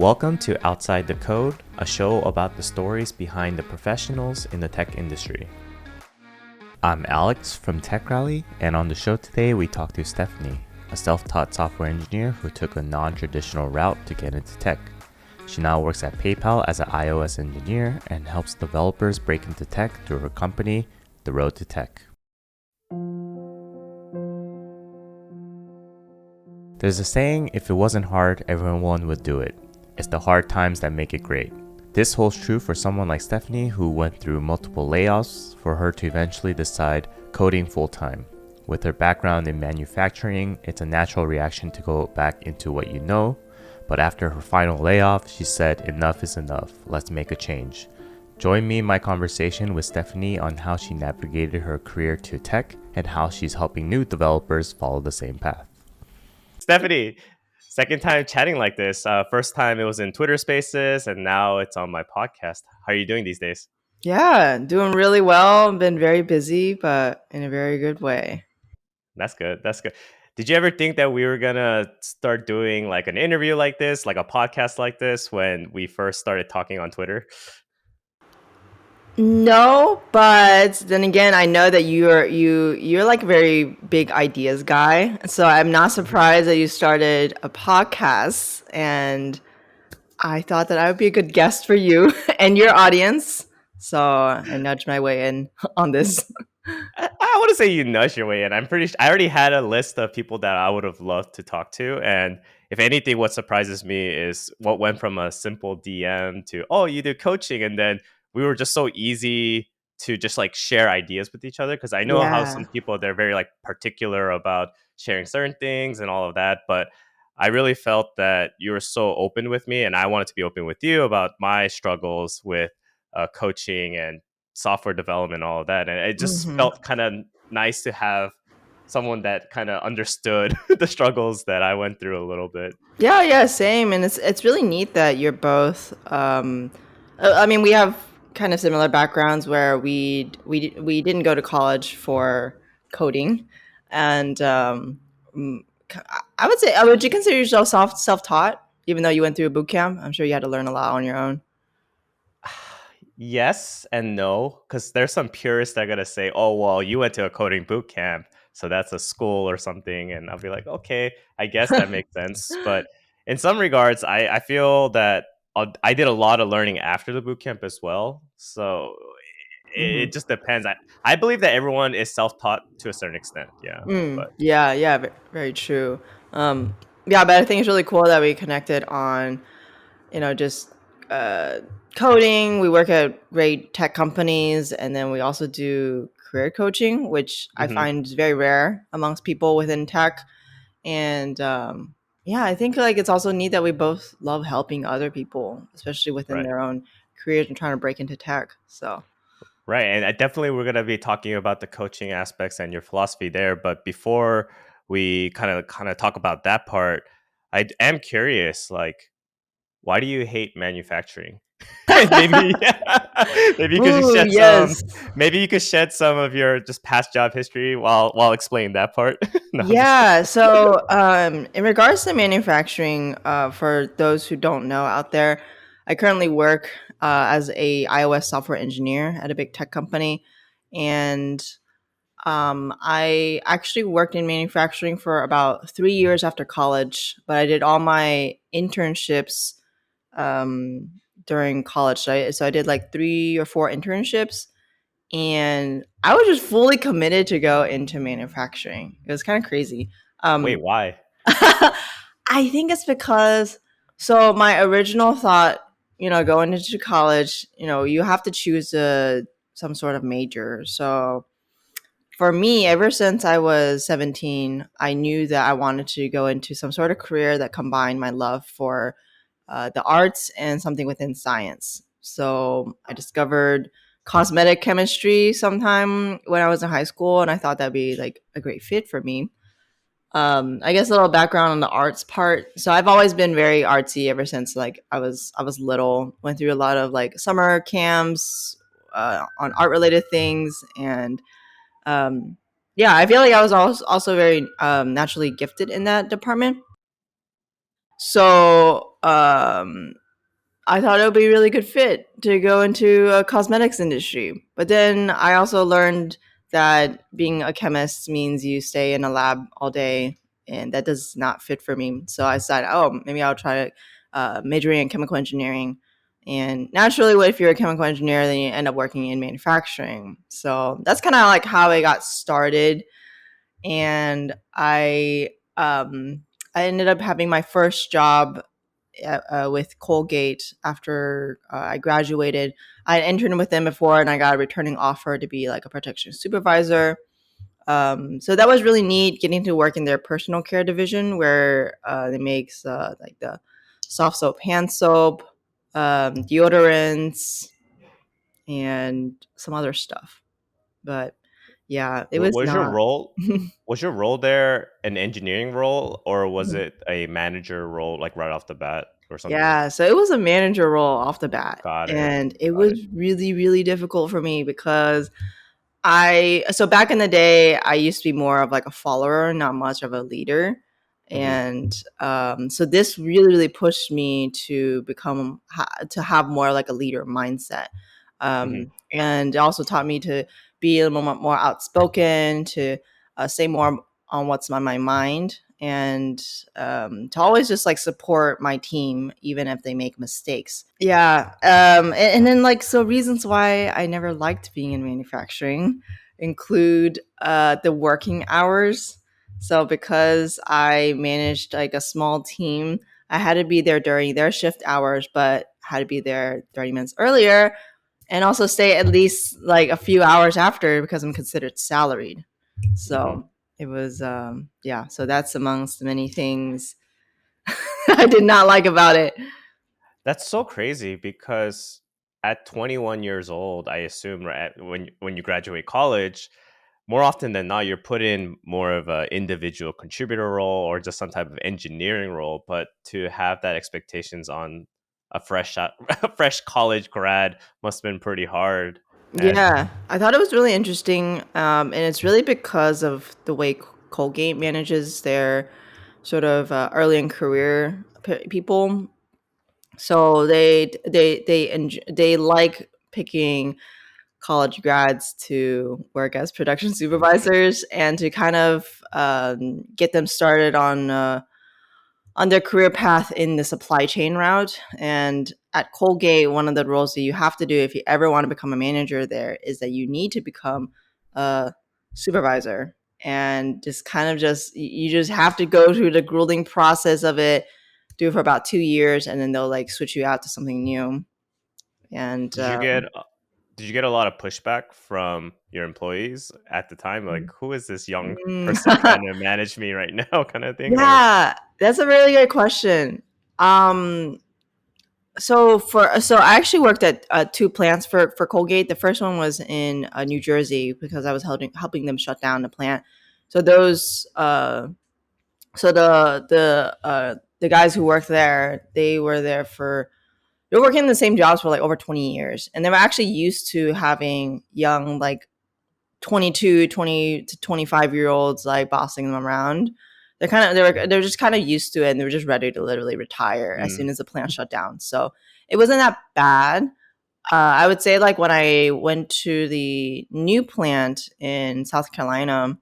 Welcome to Outside the Code, a show about the stories behind the professionals in the tech industry. I'm Alex from Tech Rally, and on the show today we talk to Stephanie, a self-taught software engineer who took a non-traditional route to get into tech. She now works at PayPal as an iOS engineer and helps developers break into tech through her company, The Road to Tech. There's a saying, if it wasn't hard, everyone would do it. It's the hard times that make it great. This holds true for someone like Stephanie who went through multiple layoffs for her to eventually decide coding full-time. With her background in manufacturing, it's a natural reaction to go back into what you know. But after her final layoff, she said, enough is enough, let's make a change. Join me in my conversation with Stephanie on how she navigated her career to tech and how she's helping new developers follow the same path. Stephanie, second time chatting like this. First time it was in Twitter Spaces, and now it's on my podcast. How are you doing these days? Yeah, doing really well. Been very busy, but in a very good way. That's good. That's good. Did you ever think that we were gonna start doing like an interview like this, like a podcast like this, when we first started talking on Twitter? No, but then again, I know that you're like a very big ideas guy. So I'm not surprised that you started a podcast, and I thought that I would be a good guest for you and your audience. So I nudged my way in on this. I want to say you nudged your way in. I already had a list of people that I would have loved to talk to. And if anything, what surprises me is what went from a simple DM to, oh, you do coaching. And then we were just so easy to just like share ideas with each other. Cause I know how some Yeah. people, they're very like particular about sharing certain things and all of that. But I really felt that you were so open with me, and I wanted to be open with you about my struggles with coaching and software development, all of that. And it just hmm felt kind of nice to have someone that kind of understood the struggles that I went through a little bit. Yeah, same. And it's really neat that you're both. I mean, we have kind of similar backgrounds where we didn't go to college for coding, and mm, I would say, would you consider yourself self taught, even though you went through a boot camp? I'm sure you had to learn a lot on your own. Yes and no, because there's some purists that are gonna say, "Oh, well, you went to a coding boot camp, so that's a school or something," and I'll be like, "Okay, I guess that makes sense." But in some regards, I feel that I did a lot of learning after the boot camp as well. So it hmm just depends. I believe that everyone is self taught to a certain extent. Yeah, but Yeah, very true. Um, yeah, but I think it's really cool that we connected on just uh, coding. We work at great tech companies, and then we also do career coaching, which I mhm, find is very rare amongst people within tech. And yeah, I think like it's also neat that we both love helping other people, especially within right. their own careers and trying to break into tech. So Right. And I definitely we're going to be talking about the coaching aspects and your philosophy there. But before we kind of talk about that part, I am curious, like, why do you hate manufacturing? maybe maybe you could ooh, shed some yes. maybe you could shed some of your just past job history while explaining that part. No, I'm just Yeah. So, in regards to manufacturing, for those who don't know out there, I currently work as a iOS software engineer at a big tech company, and I actually worked in manufacturing for about 3 years after college. But I did all my internships um, during college. So I did like 3 or 4 internships, and I was just fully committed to go into manufacturing. It was kind of crazy. wait, Um, why? I think it's because my original thought, going into college, you have to choose some sort of major. So for me, ever since I was 17, I knew that I wanted to go into some sort of career that combined my love for the arts and something within science. So I discovered cosmetic chemistry sometime when I was in high school, and I thought that'd be like a great fit for me. I guess a little background on the arts part. So I've always been very artsy ever since like I was little. Went through a lot of like summer camps on art related things, and yeah, I feel like I was also very naturally gifted in that department. So I thought it would be a really good fit to go into a cosmetics industry. But then I also learned that being a chemist means you stay in a lab all day, and that does not fit for me. So I decided, oh, maybe I'll try majoring in chemical engineering. And naturally, if you're a chemical engineer, then you end up working in manufacturing. So that's kind of like how I got started. And I ended up having my first job with Colgate after I graduated. I interned with them before, and I got a returning offer to be like a protection supervisor. So that was really neat, getting to work in their personal care division, where they makes like the soft soap, hand soap, deodorants, and some other stuff. But yeah, it was Was your not. role was your role there an engineering role, or was it a manager role like right off the bat or something? Yeah, so it was a manager role off the bat. Got it. And it Got was it. really, really difficult for me because so back in the day, I used to be more of like a follower, not much of a leader. Mhm. And so this really, really pushed me to to have more like a leader mindset. Mhm. And it also taught me to be a little more outspoken, to say more on what's on my mind, and to always just like support my team even if they make mistakes. Yeah. And then like, so reasons why I never liked being in manufacturing include the working hours. So because I managed like a small team, I had to be there during their shift hours, but had to be there 30 minutes earlier, and also stay at least like a few hours after because I'm considered salaried. Mhm. So it was, yeah. So that's amongst the many things I did not like about it. That's so crazy because at 21 years old, I assume right when you graduate college, more often than not, you're put in more of a individual contributor role or just some type of engineering role. But to have that expectations on a fresh college grad must have been pretty hard. And Yeah, I thought it was really interesting, and it's really because of the way Colgate manages their sort of early in career people. So they like picking college grads to work as production supervisors and to kind of get them started on their career path in the supply chain route. And at Colgate, one of the roles that you have to do if you ever want to become a manager there is that you need to become a supervisor, and just kind of just you just have to go through the grueling process of it, do it for about 2 years, and then they'll like switch you out to something new. And did you get did you get a lot of pushback from your employees at the time? Like, who is this young person trying to manage me right now, kind of thing? Or yeah, that's a really good question. Um, so I actually worked at two plants for Colgate. The first one was in New Jersey because I was helping them shut down the plant. So those so the guys who worked there, they were working the same jobs for like over 20 years, and they were actually used to having young like 20 to 25 year olds like bossing them around. They're just kind of used to it, and they were just ready to literally retire as soon mm, as the plant shut down. So it wasn't that bad. I would say like when I went to the new plant in South Carolina,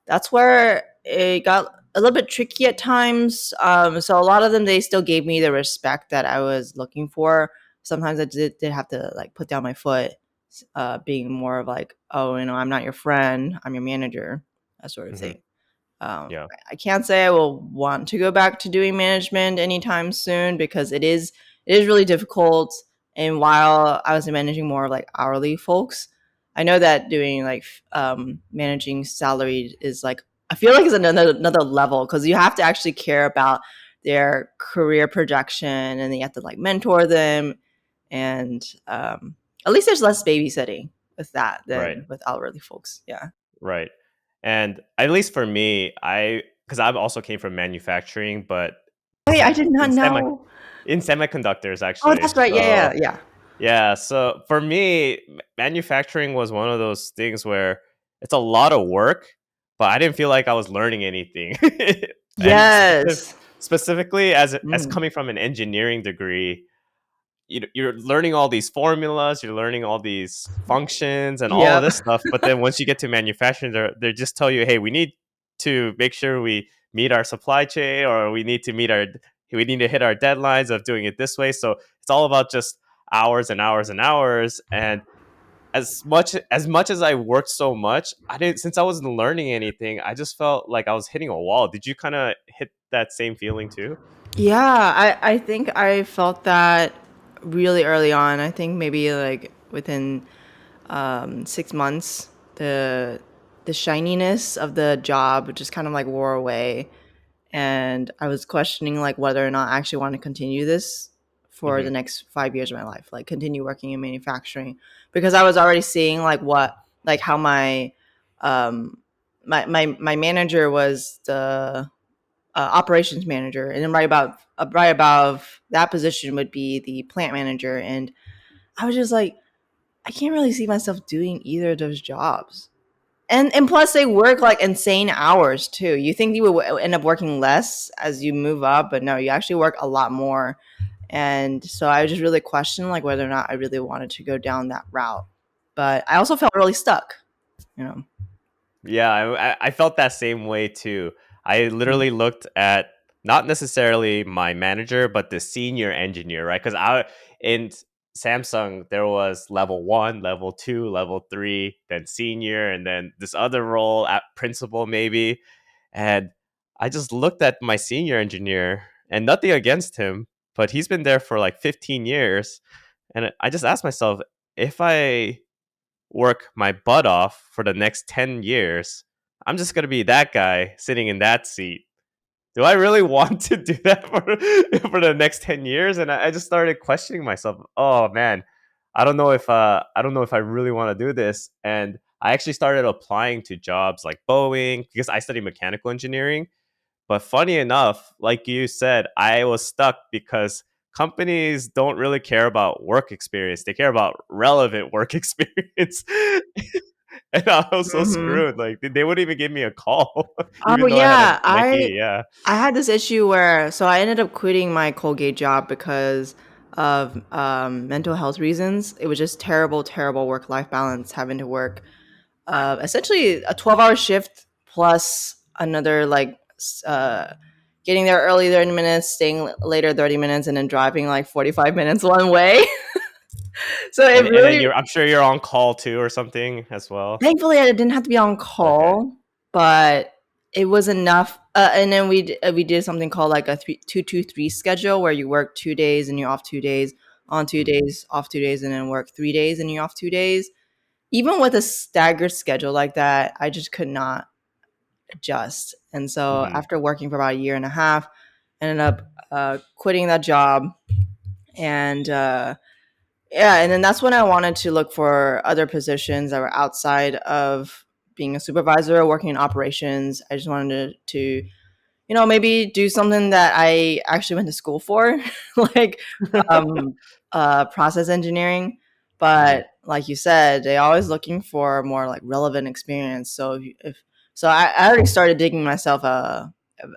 that's where it got a little bit tricky at times. So a lot of them, they still gave me the respect that I was looking for. Sometimes I did have to like put down my foot, being more of like, oh, I'm not your friend, I'm your manager, that sort of mhm, thing. yeah. I can't say I will want to go back to doing management anytime soon because it is really difficult. And while I was managing more of like hourly folks, I know that doing like managing salaried is like, I feel like it's another level because you have to actually care about their career projection, and you have to like mentor them, and at least there's less babysitting with that Right. than with hourly folks. Yeah. Right. And at least for me, because I also came from manufacturing, but Wait, I did not in know. semiconductors Oh, actually. that's right. Yeah, So yeah, yeah. yeah, so for me, manufacturing was one of those things where it's a lot of work, but I didn't feel like I was learning anything. and Yes. specifically as Mm. coming from an engineering degree, you're learning all these formulas, you're learning all these functions and all of Yep. this stuff. But then once you get to manufacturing, they just tell you, hey, we need to make sure we meet our supply chain, or we need to hit our deadlines of doing it this way. So it's all about just hours and hours and hours. And as much as I worked so much, I didn't since I wasn't learning anything, I just felt like I was hitting a wall. Did you kind of hit that same feeling too? Yeah, I think I felt that really early on. I think maybe like within 6 months, the shininess of the job just kind of like wore away, and I was questioning like whether or not I actually want to continue this for the Hmm. next 5 years of my life, like continue working in manufacturing, because I was already seeing like how um my manager was the operations manager, and then right above that position would be the plant manager, and I was just like, I can't really see myself doing either of those jobs. And plus they work like insane hours too. You think you would end up working less as you move up, but no, you actually work a lot more. And so I just really questioned like whether or not I really wanted to go down that route. But I also felt really stuck, you know. Yeah, I felt that same way too. I literally looked at not necessarily my manager, but the senior engineer, right? Because in Samsung there was level one, level two, level three, then senior, and then this other role at principal maybe. And I just looked at my senior engineer, and nothing against him, but he's been there for like 15 years, and I just asked myself, if I work my butt off for the next 10 years, I'm just going to be that guy sitting in that seat. Do I really want to do that for the next 10 years? And I just started questioning myself. Oh man, I don't know if I really want to do this. And I actually started applying to jobs like Boeing because I study mechanical engineering. But funny enough, like you said, I was stuck because companies don't really care about work experience. They care about relevant work experience. And I was so Mm-hmm. screwed. Like they wouldn't even give me a call, Oh even though I had a yeah, NICE. Yeah. I had this issue where so I ended up quitting my Colgate job because of mental health reasons. It was just terrible, terrible work life balance, having to work essentially a 12-hour shift plus another like getting there early 30 minutes, staying later 30 minutes, and then driving like 45 minutes one way. So it And then really, I'm sure you're on call too or something as well. thankfully, I didn't have to be on Okay. call, but it was enough. And then we did something called like a 2-2-3 schedule, where you work 2 days and you're off 2 days, on 2 days, off 2 days, and then work 3 days and you're off 2 days. Even with a staggered schedule like that, I just could not adjust. And so Hmm. after working for about a year and a half, I ended up quitting that job, and yeah, and then that's when I wanted to look for other positions that were outside of being a supervisor or working in operations. I just wanted to maybe do something that I actually went to school for, like um, process engineering. Hmm. But like you said, they always looking for more like relevant experience. So if so, I already started digging myself a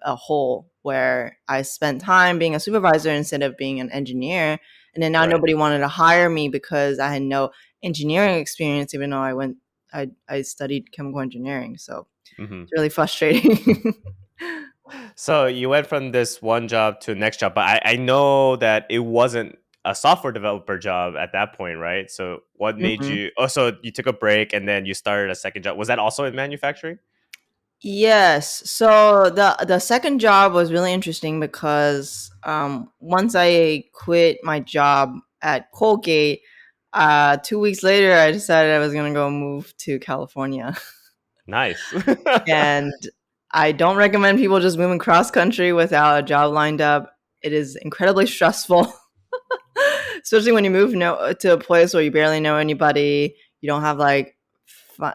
hole where I spent time being a supervisor instead of being an engineer, and then now Right. nobody wanted to hire me because I had no engineering experience, even though I studied chemical engineering. So Hmm. it's really frustrating. So you went from this one job to the next job, but I know that it wasn't a software developer job at that point, right? So what made Mhm. you? Oh, so you took a break and then you started a second job. Was that also in manufacturing? Yes. So the second job was really interesting because once I quit my job at Colgate, 2 weeks later I decided I was gonna go move to California, Nice. and I don't recommend people just moving cross country without a job lined up. It is incredibly stressful, especially when you move to a place where you barely know anybody. You don't have like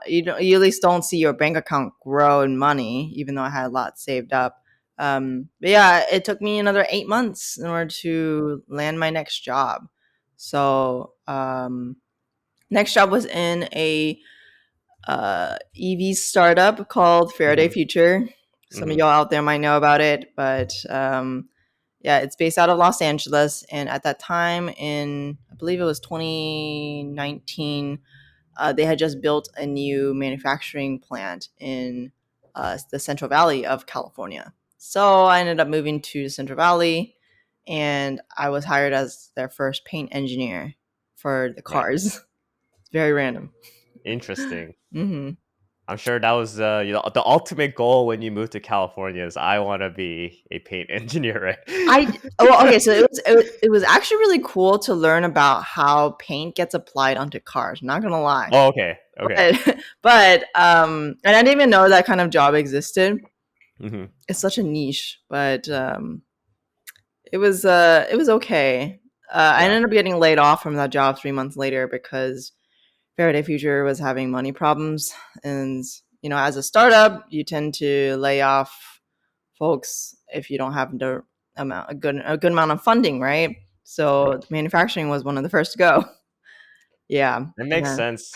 you at least don't see your bank account grow in money, even though I had a lot saved up. But yeah, it took me another 8 months in order to land my next job. So next job was in a EV startup called Faraday Hmm. Future. Some of Hmm. y'all out there might know about it, but yeah, it's based out of Los Angeles. And at that time, in I believe it was 2019, they had just built a new manufacturing plant in the Central Valley of California. So I ended up moving to the Central Valley, and I was hired as their first paint engineer for the Right. cars. It's very random. Interesting. Hmm. I'm sure that was the ultimate goal when you moved to California is I want to be a paint engineer, right? Okay, so it was actually really cool to learn about how paint gets applied onto cars. Not gonna lie, Oh, okay. Okay. but and I didn't even know that kind of job existed. Hmm. It's such a niche, but it was okay. I Yeah. ended up getting laid off from that job 3 months later because Faraday Future was having money problems, and as a startup, you tend to lay off folks if you don't have a good amount of funding, right? So manufacturing was one of the first to go. Yeah, That makes yeah. sense.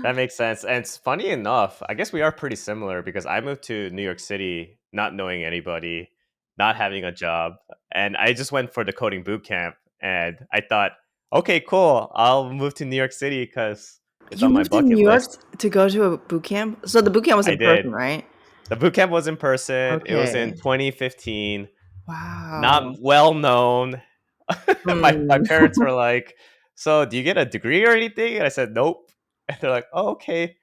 That makes sense. And it's funny enough, I guess we are pretty similar because I moved to New York City not knowing anybody, not having a job. And I just went for the coding boot camp. And I thought, okay, cool. I'll move to New York City because it's You on my moved to bucket New York list. to go to a boot camp. So the boot camp was I in did. person, right? The boot camp was in person. It was in Okay. 2015. Not Wow. well known. My Hmm. parents were like, "So, do you get a degree or anything?" And I said, "Nope." And they're like, "Oh, okay,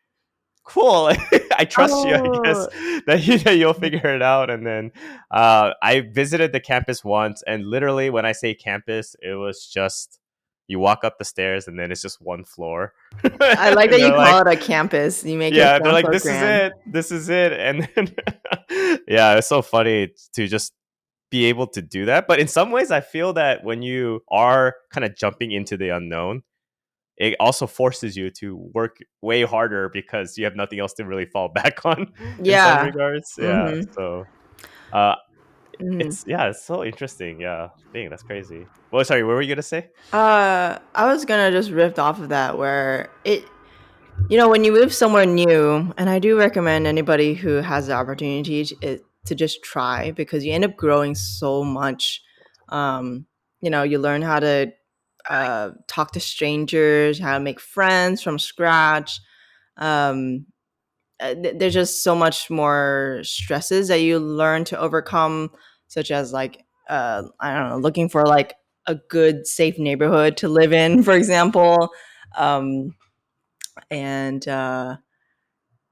cool. I trust you, I guess, Oh. that you'll figure it out." And then I visited the campus once, and literally, when I say campus, it was just you walk up the stairs, and then it's just one floor. I like And that you they're like, call it a campus. You make it "Yeah," they're sound like, so "This is grand. it. This is it." And then, yeah, it's so funny to just be able to do that. But in some ways, I feel that when you are kind of jumping into the unknown, it also forces you to work way harder because you have nothing else to really fall back on in some Yeah. regards. Yeah. Mm-hmm. So uh Mm-hmm. it's so interesting. Yeah. Dang, that's crazy. Well, sorry, what were you gonna say? I was gonna just riff off of that where when you move somewhere new, and I do recommend anybody who has the opportunity to just try because you end up growing so much. You learn how to talk to strangers, how to make friends from scratch. Um, there's just so much more stresses that you learn to overcome, such as like I don't know, looking for like a good, safe neighborhood to live in, for example. Um, and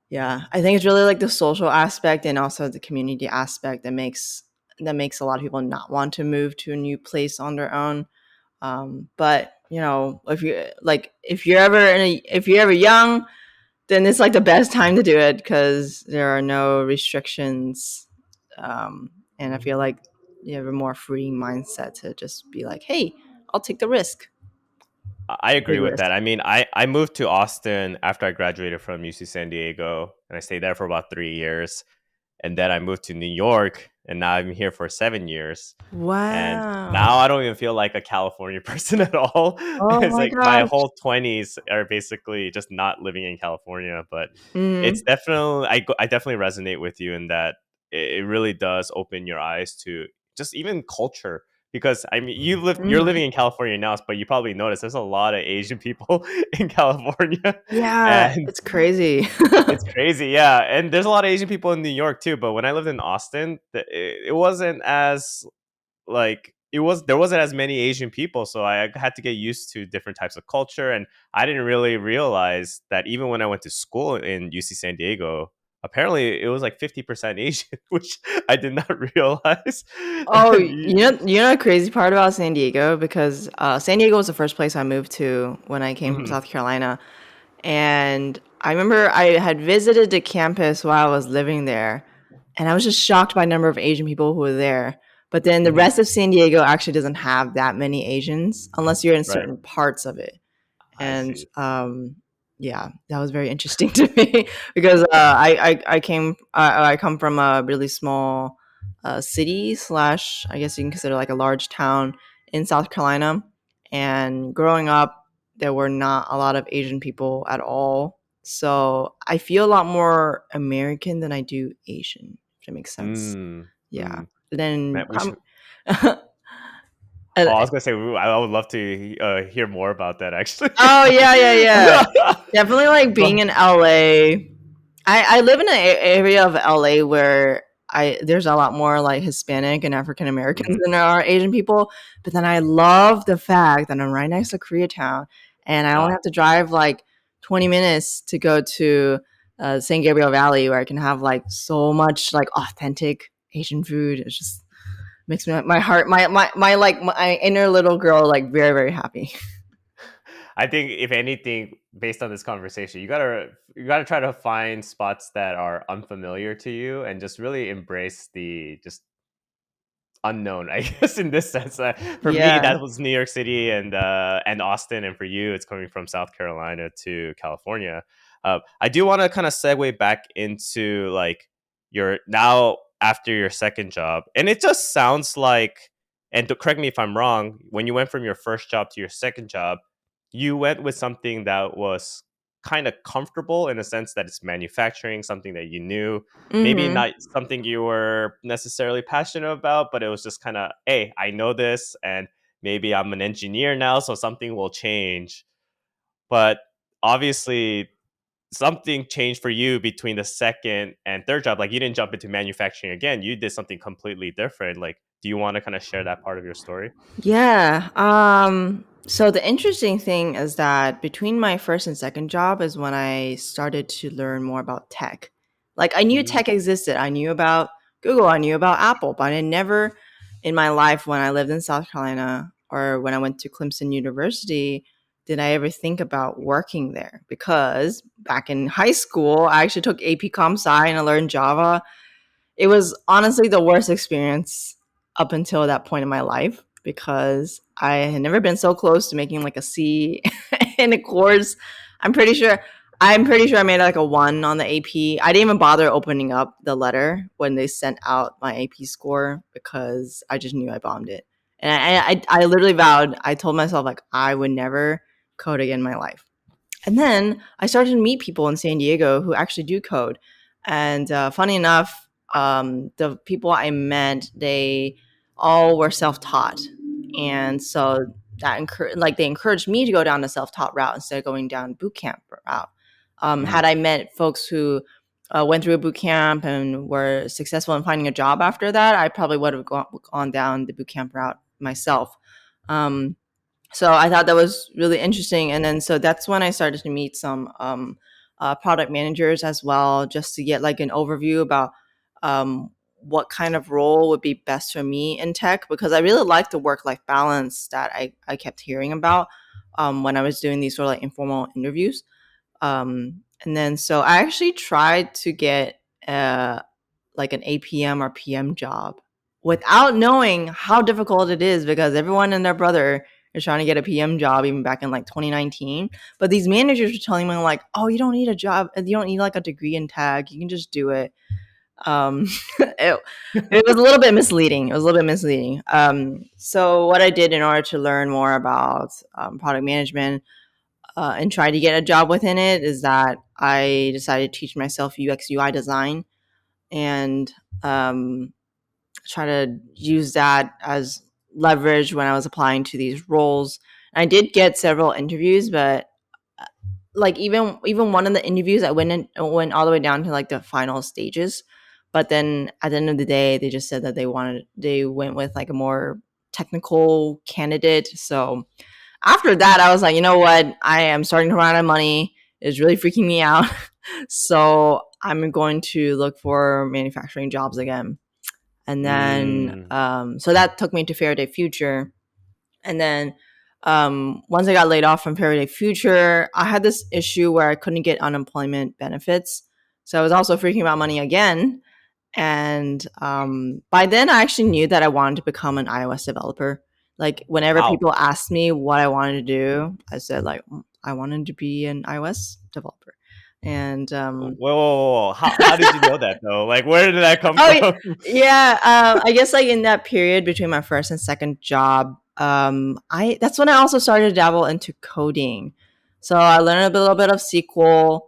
Yeah, I think it's really like the social aspect and also the community aspect that makes a lot of people not want to move to a new place on their own. But if you're ever young, then it's like the best time to do it because there are no restrictions, and I feel like you have a more freeing mindset to just be like, hey, I'll take the risk. I agree Big with risk. that. I mean, I moved to Austin after I graduated from UC San Diego, and I stayed there for about 3 years. And then I moved to New York, and now I'm here for 7 years. And now Wow. I don't even feel like a California person at all. Oh It's my like my gosh. whole 20s are basically just not living in California. But it's Mm-hmm. definitely, I definitely resonate with you in that it really does open your eyes to just even culture. Because I mean, you're Mm-hmm. living in California now, but you probably noticed there's a lot of Asian people in California, Yeah, and it's crazy. it's crazy, yeah. And there's a lot of Asian people in New York too. But when I lived in Austin, it wasn't as like there wasn't as many Asian people, so I had to get used to different types of culture. And I didn't really realize that even when I went to school in UC San Diego, apparently it was like 50% Asian, which I did not realize. Oh, And you know the crazy part about San Diego because San Diego was the first place I moved to when I came from Mhm, South Carolina, and I remember I had visited the campus while I was living there, and I was just shocked by the number of Asian people who were there. But then the mhm, rest of San Diego actually doesn't have that many Asians unless you're in right, certain parts of it. I And see. yeah, that was very interesting to me because I come from a really small city slash, I guess you can consider like a large town in South Carolina, and growing up there were not a lot of Asian people at all, so I feel a lot more American than I do Asian, if that makes sense. Mm, Yeah. mm. Then Man, we should. uh, Oh, I was gonna say I would love to hear more about that actually. oh yeah, yeah, yeah. Definitely like being But- in LA. I live in an area of LA where I there's a lot more like Hispanic and African Americans Mhm. than there are Asian people. But then I love the fact that I'm right next to Koreatown, and I only Ah, have to drive like 20 minutes to go to San Gabriel Valley, where I can have like so much like authentic Asian food. It just makes my heart my like my inner little girl like very very happy. I think if anything, based on this conversation, you gotta try to find spots that are unfamiliar to you and just really embrace the just unknown, I guess, in this sense. For me, Yeah. that was New York City and Austin, and for you, it's coming from South Carolina to California. I do want to kind of segue back into like your now after your second job, and it just sounds like, and to correct me if I'm wrong, when you went from your first job to your second job, you went with something that was kind of comfortable in a sense that it's manufacturing, something that you knew, maybe Mm-hmm. not something you were necessarily passionate about, but it was just kind of, hey, I know this, and maybe I'm an engineer now, so something will change. But obviously, something changed for you between the second and third job. Like you didn't jump into manufacturing again, you did something completely different. Like, do you want to kind of share that part of your story? Yeah. So the interesting thing is that between my first and second job is when I started to learn more about tech. Like I knew Mm, tech existed. I knew about Google, I knew about Apple, but I never in my life when I lived in South Carolina or when I went to Clemson University did I ever think about working there because back in high school I actually took AP Comp Sci and I learned Java. It was honestly the worst experience up until that point in my life because I had never been so close to making like a C in a course. I'm pretty sure I'm pretty sure I made like a 1 on the AP. I didn't even bother opening up the letter when they sent out my AP score because I just knew I bombed it. And I literally vowed, I told myself like I would never code again in my life. And then I started to meet people in San Diego who actually do code. And funny enough, the people I met, they all were self-taught, and so they encouraged me to go down the self-taught route instead of going down boot camp route. mm, Had I met folks who went through a boot camp and were successful in finding a job after that, I probably would have gone down the boot camp route myself. Um, so I thought that was really interesting. And then so that's when I started to meet some product managers as well, just to get like an overview about what kind of role would be best for me in tech, because I really like the work life balance that I kept hearing about when I was doing these sort of like informal interviews. And then so I actually tried to get like an APM or PM job without knowing how difficult it is, because everyone and their brother is trying to get a PM job even back in like 2019. But these managers were telling me like, oh, you don't need a job. You don't need like a degree in tech. You can just do it. Um, it was a little bit misleading. It was a little bit misleading. So what I did in order to learn more about product management and try to get a job within it is that I decided to teach myself UX UI design and try to use that as leverage when I was applying to these roles. And I did get several interviews, but like even one of the interviews, went all the way down to like the final stages. But then at the end of the day, they just said that they went with like a more technical candidate. So after that, I was like, you know what? I am starting to run out of money. It's really freaking me out. So I'm going to look for manufacturing jobs again. And then, mm. so that took me to Faraday Future. And then, once I got laid off from Faraday Future, I had this issue where I couldn't get unemployment benefits. So I was also freaking about money again. And by then, I actually knew that I wanted to become an iOS developer. Like whenever Wow. people asked me what I wanted to do, I said like I wanted to be an iOS developer. And Whoa, whoa, whoa, whoa. How did you know that though? Like, where did that come oh from? yeah, I guess like in that period between my first and second job, I that's when I also started to dabble into coding. So I learned little bit of SQL,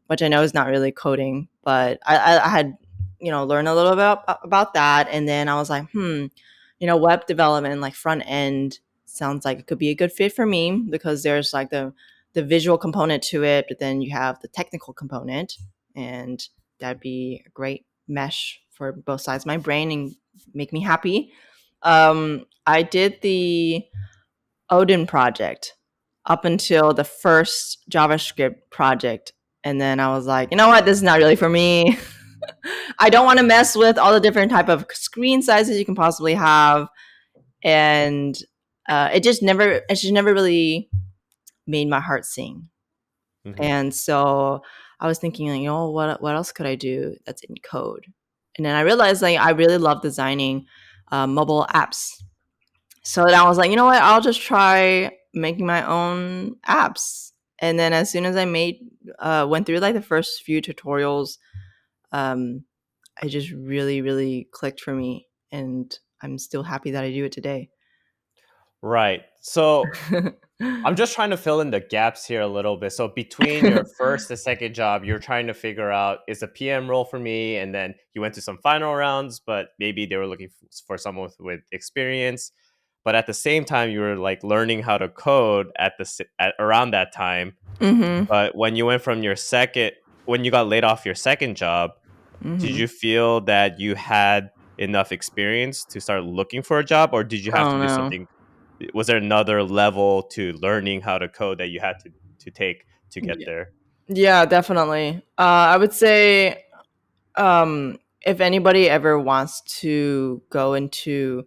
which I know is not really coding, but I had learn a little bit about that. And then I was like, web development, like front end, sounds like it could be a good fit for me because there's like the visual component to it, but then you have the technical component, and that'd be a great mesh for both sides of my brain and make me happy. I did the Odin project up until the first JavaScript project. And then I was like, you know what? This is not really for me. I don't want to mess with all the different type of screen sizes you can possibly have. And it just never really made my heart sing. Mm-hmm. And so I was thinking, like, what else could I do that's in code? And then I realized, like, I really love designing mobile apps. So then I was like, you know what? I'll just try making my own apps. And then as soon as I went through like the first few tutorials, um, it just really, really clicked for me. And I'm still happy that I do it today. Right. So I'm just trying to fill in the gaps here a little bit. So between your first and second job, you're trying to figure out, is a PM role for me? And then you went to some final rounds, but maybe they were looking for someone with experience. But at the same time, you were like learning how to code at around that time. Mm-hmm. But when you got laid off your second job, did Mm-hmm. you feel that you had enough experience to start looking for a job, or did you have to Oh do no. something? Was there another level to learning how to code that you had to take to get there? Yeah, definitely. I would say if anybody ever wants to go into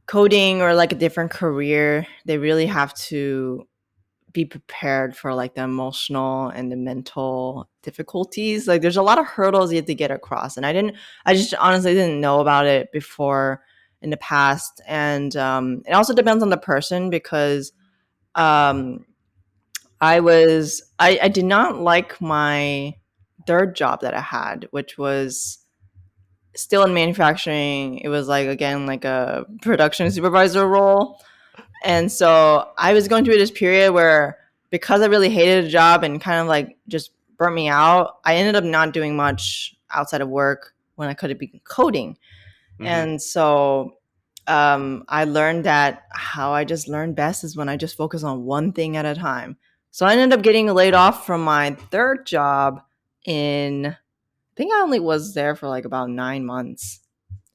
coding or like a different career, they really have to be prepared for like the emotional and the mental difficulties. Like there's a lot of hurdles you have to get across. And I just honestly didn't know about it before in the past. And it also depends on the person because um, I did not like my third job that I had, which was still in manufacturing. It was like, again, like a production supervisor role. And so I was going through this period where, because I really hated the job and kind of like just burnt me out, I ended up not doing much outside of work when I could have been coding. Mm-hmm. And so I learned that how I just learn best is when I just focus on one thing at a time. So I ended up getting laid off from my third job I think I only was there for like about 9 months.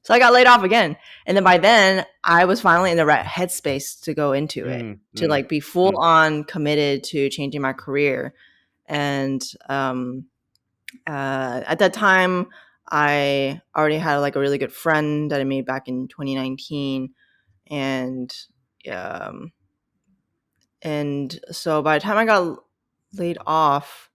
So I got laid off again. And then by then, I was finally in the right headspace to go into it, to like be full on committed to changing my career. And at that time, I already had like a really good friend that I made back in 2019. And um, and so by the time I got laid off,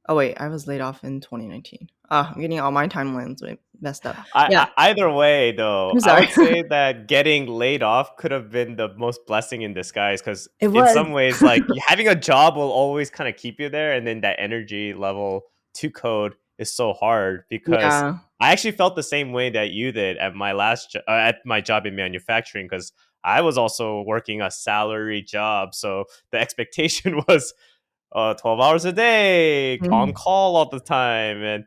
oh wait, I was laid off in 2019. I'm getting all my timelines messed up. Yeah, Either way, though, I'm I sorry. would say that getting laid off could have been the most blessing in disguise because, It in was. some ways, like having a job will always kind of keep you there, and then that energy level to code is so hard because Yeah. I actually felt the same way that you did at at my job in manufacturing because I was also working a salary job, so the expectation was 12 hours a day, on Mhm. call all the time, and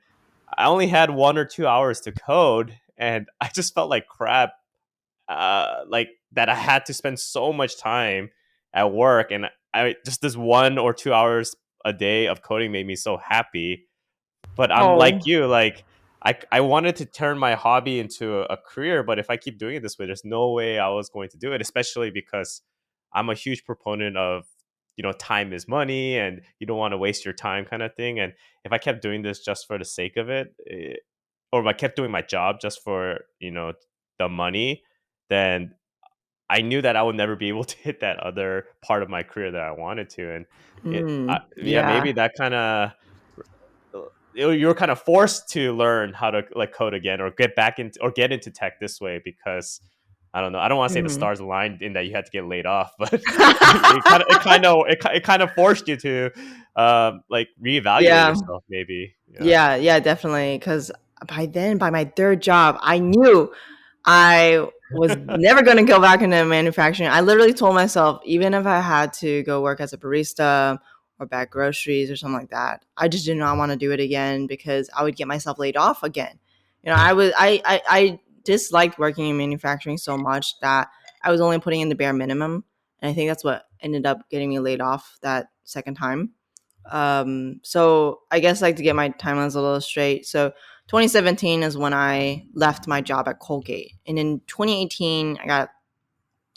I only had 1 or 2 hours to code, and I just felt like crap. Like that, I had to spend so much time at work, and I just this 1 or 2 hours a day of coding made me so happy. But I'm like Oh. you, like I wanted to turn my hobby into a career, but if I keep doing it this way, there's no way I was going to do it. Especially because I'm a huge proponent of time is money, and you don't want to waste your time, kind of thing. And if I kept doing this just for the sake of it, or if I kept doing my job just for the money, then I knew that I would never be able to hit that other part of my career that I wanted to. And yeah, maybe Yeah. that kind of you're kind of forced to learn how to like code again or get into tech this way because I don't know. I don't want to say the Mhm. stars aligned in that you had to get laid off, but it kind of forced you to like reevaluate Yeah. yourself, maybe. Yeah. Yeah, yeah, definitely. Because by then, by my third job, I knew I was never going to go back into manufacturing. I literally told myself, even if I had to go work as a barista or bag groceries or something like that, I just did not want to do it again because I would get myself laid off again. I disliked working in manufacturing so much that I was only putting in the bare minimum, and I think that's what ended up getting me laid off that second time. So I guess like to get my timelines a little straight. So 2017 is when I left my job at Colgate, and in 2018 I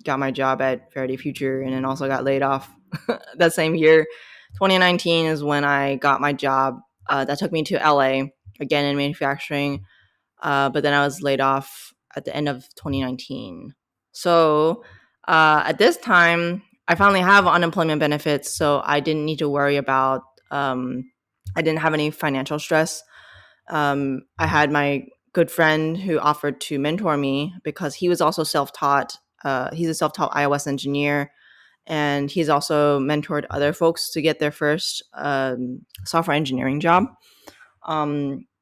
got my job at Faraday Future, and then also got laid off that same year. 2019 is when I got my job that took me to LA again in manufacturing, but then I was laid off at the end of 2019. So at this time, I finally have unemployment benefits, so I didn't need to worry about. I didn't have any financial stress. I had my good friend who offered to mentor me because he was also self-taught. He's a self-taught iOS engineer, and he's also mentored other folks to get their first software engineering job.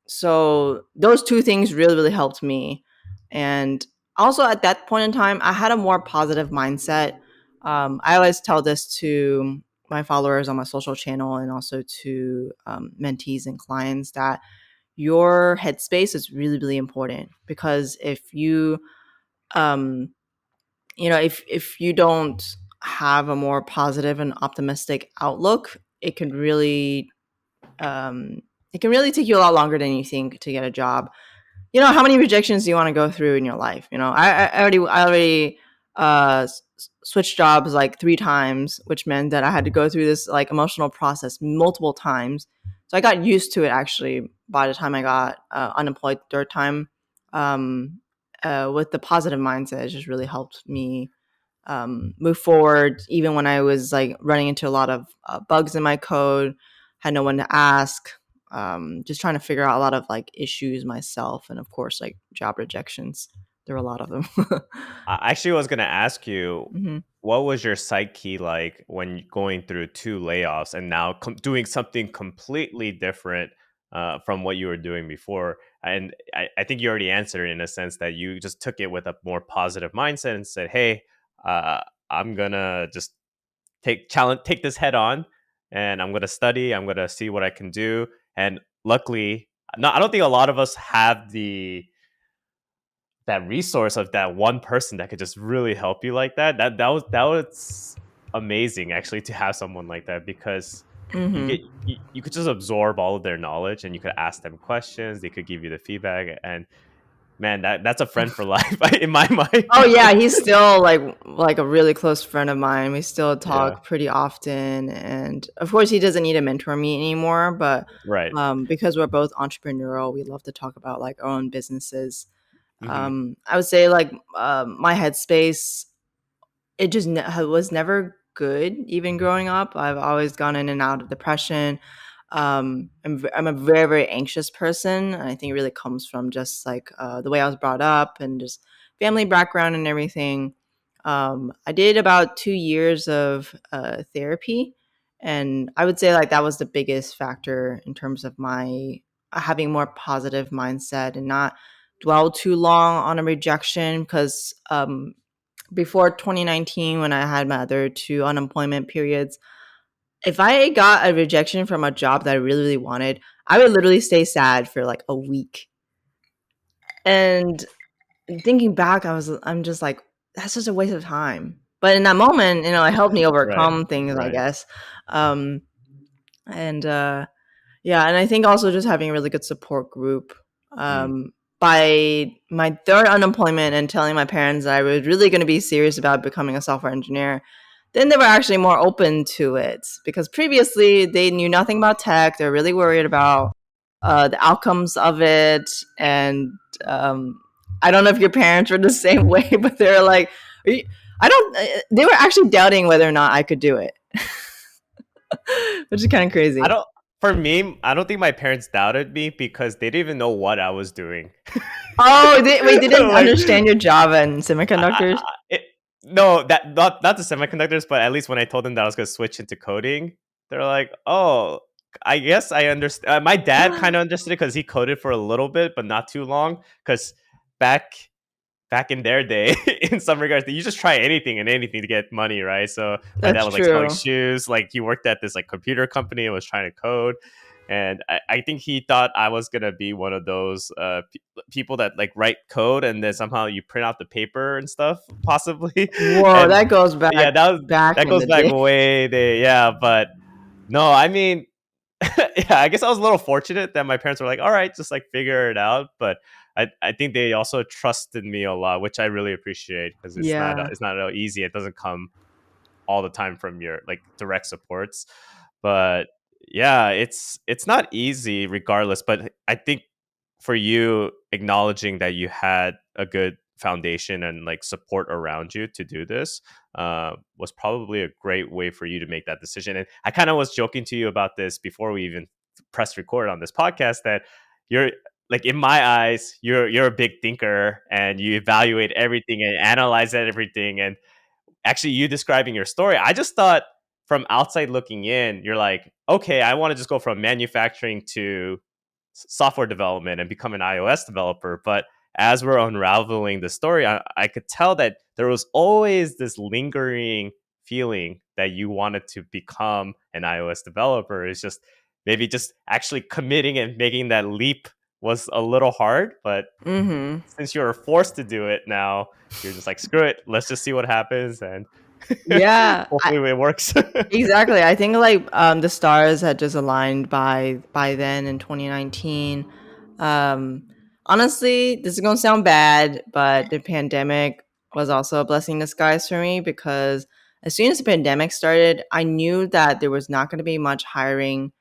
So those two things really, really helped me. And also at that point in time, I had a more positive mindset. I always tell this to my followers on my social channel and also to mentees and clients that your headspace is really, really important, because if you, um, if you don't have a more positive and optimistic outlook, um, it can really take you a lot longer than you think to get a job. How many rejections do you want to go through in your life? I already switched jobs like 3 times, which meant that I had to go through this like emotional process multiple times. So I got used to it actually by the time I got unemployed third time. With the positive mindset, it just really helped me move forward, even when I was like running into a lot of bugs in my code, had no one to ask, just trying to figure out a lot of like issues myself, and of course like job rejections. There were a lot of them. I actually was going to ask you, Hmm. what was your psyche like when going through 2 layoffs and now doing something completely different from what you were doing before? And I think you already answered it in a sense that you just took it with a more positive mindset and said, "Hey, uh, I'm gonna just take this head on, and I'm gonna study. I'm gonna see what I can do." And luckily, no, I don't think a lot of us have that resource of that one person that could just really help you like that. That was amazing actually to have someone like that, because Hmm. you could just absorb all of their knowledge and you could ask them questions. They could give you the feedback, and man, that's a friend for life in my mind. Oh yeah, he's still like a really close friend of mine. We still Yeah, talk pretty often, and of course, he doesn't need to mentor me anymore. But right. because we're both entrepreneurial, we love to talk about like our own businesses. Hmm. I would say like my headspace, it just was never good. Even growing up, I've always gone in and out of depression. I'm a very, very anxious person, and I think it really comes from just like the way I was brought up and just family background and everything. I did about 2 years of therapy, and I would say like that was the biggest factor in terms of my having more positive mindset and not dwell too long on a rejection, because before 2019, when I had my other 2 unemployment periods, if I got a rejection from a job that I really, really wanted, I would literally stay sad for like a week. And thinking back, I'm just like, that's just a waste of time. But in that moment, it helped me Right, overcome things, I right. guess. Um, and Yeah, and I think also just having a really good support group. Mm. By my third unemployment and telling my parents that I was really going to be serious about becoming a software engineer, then they were actually more open to it, because previously they knew nothing about tech. They're really worried about the outcomes of it. And I don't know if your parents were the same way, but they're like, I don't, they were actually doubting whether or not I could do it, which is kind of I crazy. don't. For me, I don't think my parents doubted me because they didn't even know what I was doing. Oh, wait, they didn't Like, understand your Java and I, semiconductors? it, no, that not the semiconductors, but at least when I told them that I was going to switch into coding, they're like, "Oh, I guess I understand." My dad kind of understood it because he coded for a little bit, but not too long. Because back back in their day, in some regards, you just try anything and anything to get money, right? So my dad That's was like selling true. shoes. Like he worked at this like computer company and was trying to code. And I think he thought I was gonna be one of those people that like write code and then somehow you print out the paper and stuff, possibly. Whoa, And that goes yeah, back that in goes the back day. way there. Yeah, but no, I mean, yeah, I guess I was a little fortunate that my parents were like, all right, just like figure it out. But I think they also trusted me a lot, which I really appreciate because Yeah. it's not easy. It doesn't come all the time from your like direct supports. But yeah, it's not easy regardless. But I think for you acknowledging that you had a good foundation and like support around you to do this was probably a great way for you to make that decision. And I kind of was joking to you about this before we even press record on this podcast that you're like in my eyes you're a big thinker and you evaluate everything and analyze everything. And actually you describing your story, I just thought from outside looking in, you're like, okay, I want to just go from manufacturing to software development and become an iOS developer. But as we're unraveling the story, I could tell that there was always this lingering feeling that you wanted to become an iOS developer. It's just maybe just actually committing and making that leap was a little hard. But Mm-hmm. since you're forced to do it now, you're just like, screw it, let's just see what happens, and Yeah, hopefully it works. exactly. I think like the stars had just aligned by then in 2019. Um, Honestly, this is gonna sound bad, but the pandemic was also a blessing in disguise for me because as soon as the pandemic started, I knew that there was not going to be much hiring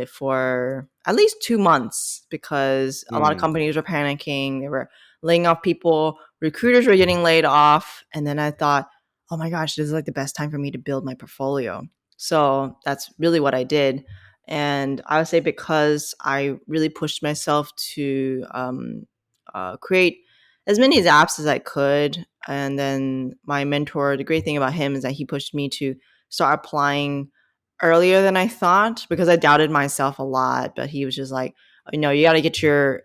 for at least 2 months because a lot of Mm, companies were panicking. They were laying off people. Recruiters were getting laid off. And then I thought, oh my gosh, this is like the best time for me to build my portfolio. So that's really what I did. And I would say because I really pushed myself to create as many apps as I could. And then my mentor, the great thing about him is that he pushed me to start applying earlier than I thought because I doubted myself a lot. But he was just like, you got to get your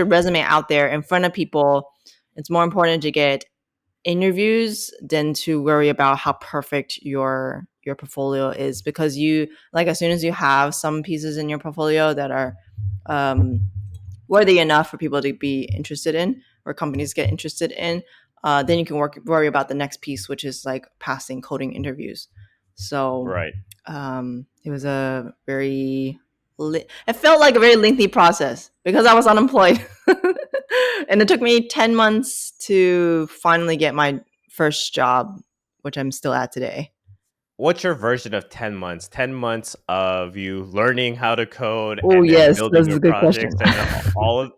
resume out there in front of people. It's more important to get interviews than to worry about how perfect your portfolio is because you like as soon as you have some pieces in your portfolio that are um, worthy enough for people to be interested in or companies get interested in, then you can worry about the next piece, which is like passing coding interviews. So right. it was a very it felt like a very lengthy process because I was unemployed. And it took me 10 months to finally get my first job, which I'm still at today. What's your version of 10 months? 10 months of you learning how to code Oh, and then yes, building that's your a good question. projects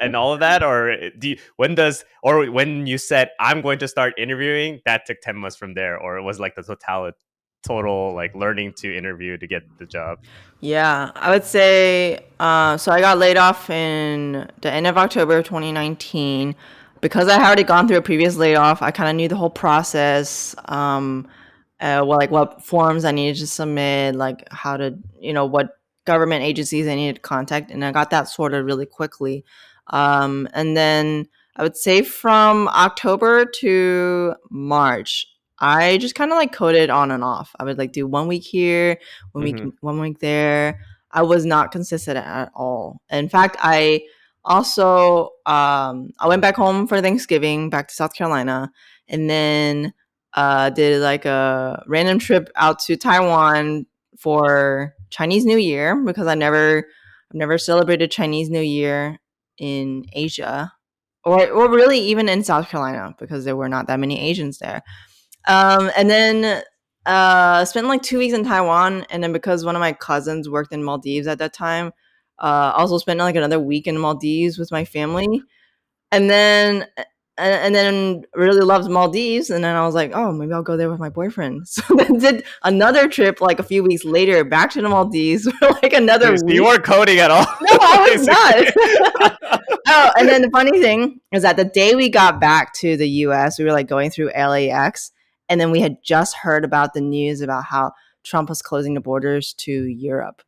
and all of that? Or when you said I'm going to start interviewing, that took 10 months from there, or it was like the total like learning to interview to get the job? Yeah, I would say so. I got laid off in the end of October 2019 because I had already gone through a previous layoff. I kind of knew the whole process, what forms I needed to submit, like how to, what government agencies I needed to contact, and I got that sorted really quickly. And then I would say from October to March, I just kind of like coded on and off. I would like do 1 week here, Hmm. 1 week there. I was not consistent at all. In fact, I also I went back home for Thanksgiving, back to South Carolina, and then did like a random trip out to Taiwan for Chinese New Year because I've never celebrated Chinese New Year in Asia or really even in South Carolina because there were not that many Asians there. And then spent like 2 weeks in Taiwan, and then because one of my cousins worked in Maldives at that time, also spent like another week in Maldives with my family, and then really loved Maldives, and then I was like, oh, maybe I'll go there with my boyfriend. So then did another trip like a few weeks later back to the Maldives for like another So you week. weren't coding at all, No, I was basically. not. Oh, and then the funny thing is that the day we got back to the US, we were like going through LAX, and then we had just heard about the news about how Trump was closing the borders to Europe.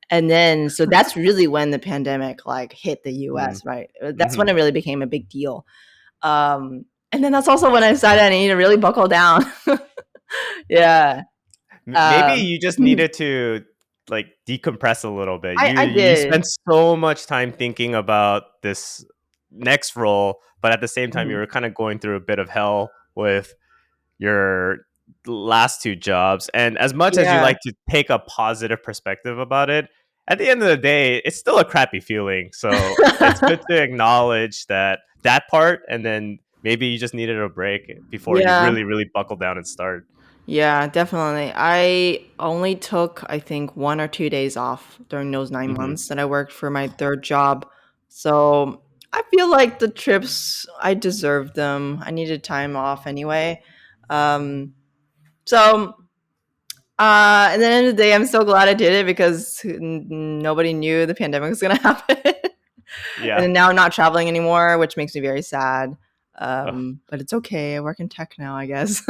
And then so that's really when the pandemic like hit the Mm, US, right? That's when mhm. it really became a big deal. And then that's also when I decided I need to really buckle down. Yeah. Maybe Um, you just needed to like decompress a little bit. I You spend did. so much time thinking about this next role, but at the same time, you Mhm. were kind of going through a bit of hell with your last two jobs. And as much as you Yeah. like to take a positive perspective about it, at the end of the day, it's still a crappy feeling. So it's good to acknowledge that part, and then maybe you just needed a break before you Yeah. really, really buckle down and start. Yeah, definitely. I only took, I think, 1 or 2 days off during those nine Hmm. months that I worked for my third job. So I feel like the trips, I deserved them. I needed time off anyway. Um, so at the end of the day, I'm so glad I did it because nobody knew the pandemic was going to happen. And Yeah. then now I'm not traveling anymore, which makes me very sad. Ugh. But it's okay. I work in tech now, I guess.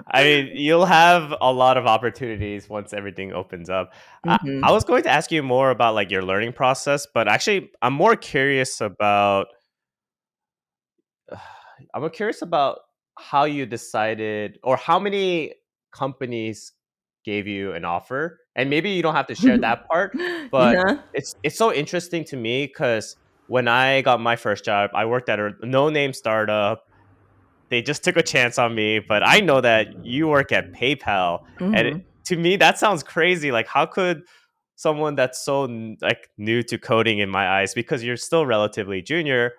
I mean, you'll have a lot of opportunities once everything opens up. I Hmm. was going to ask you more about like your learning process, but actually, I'm more curious about how you decided or how many companies gave you an offer. And maybe you don't have to share that part, but Yeah. it's so interesting to me because when I got my first job, I worked at a no-name startup. They just took a chance on me, but I know that you work at PayPal, and Hmm. to me that sounds crazy. Like, how could someone that's so like new to coding in my eyes, because you're still relatively junior,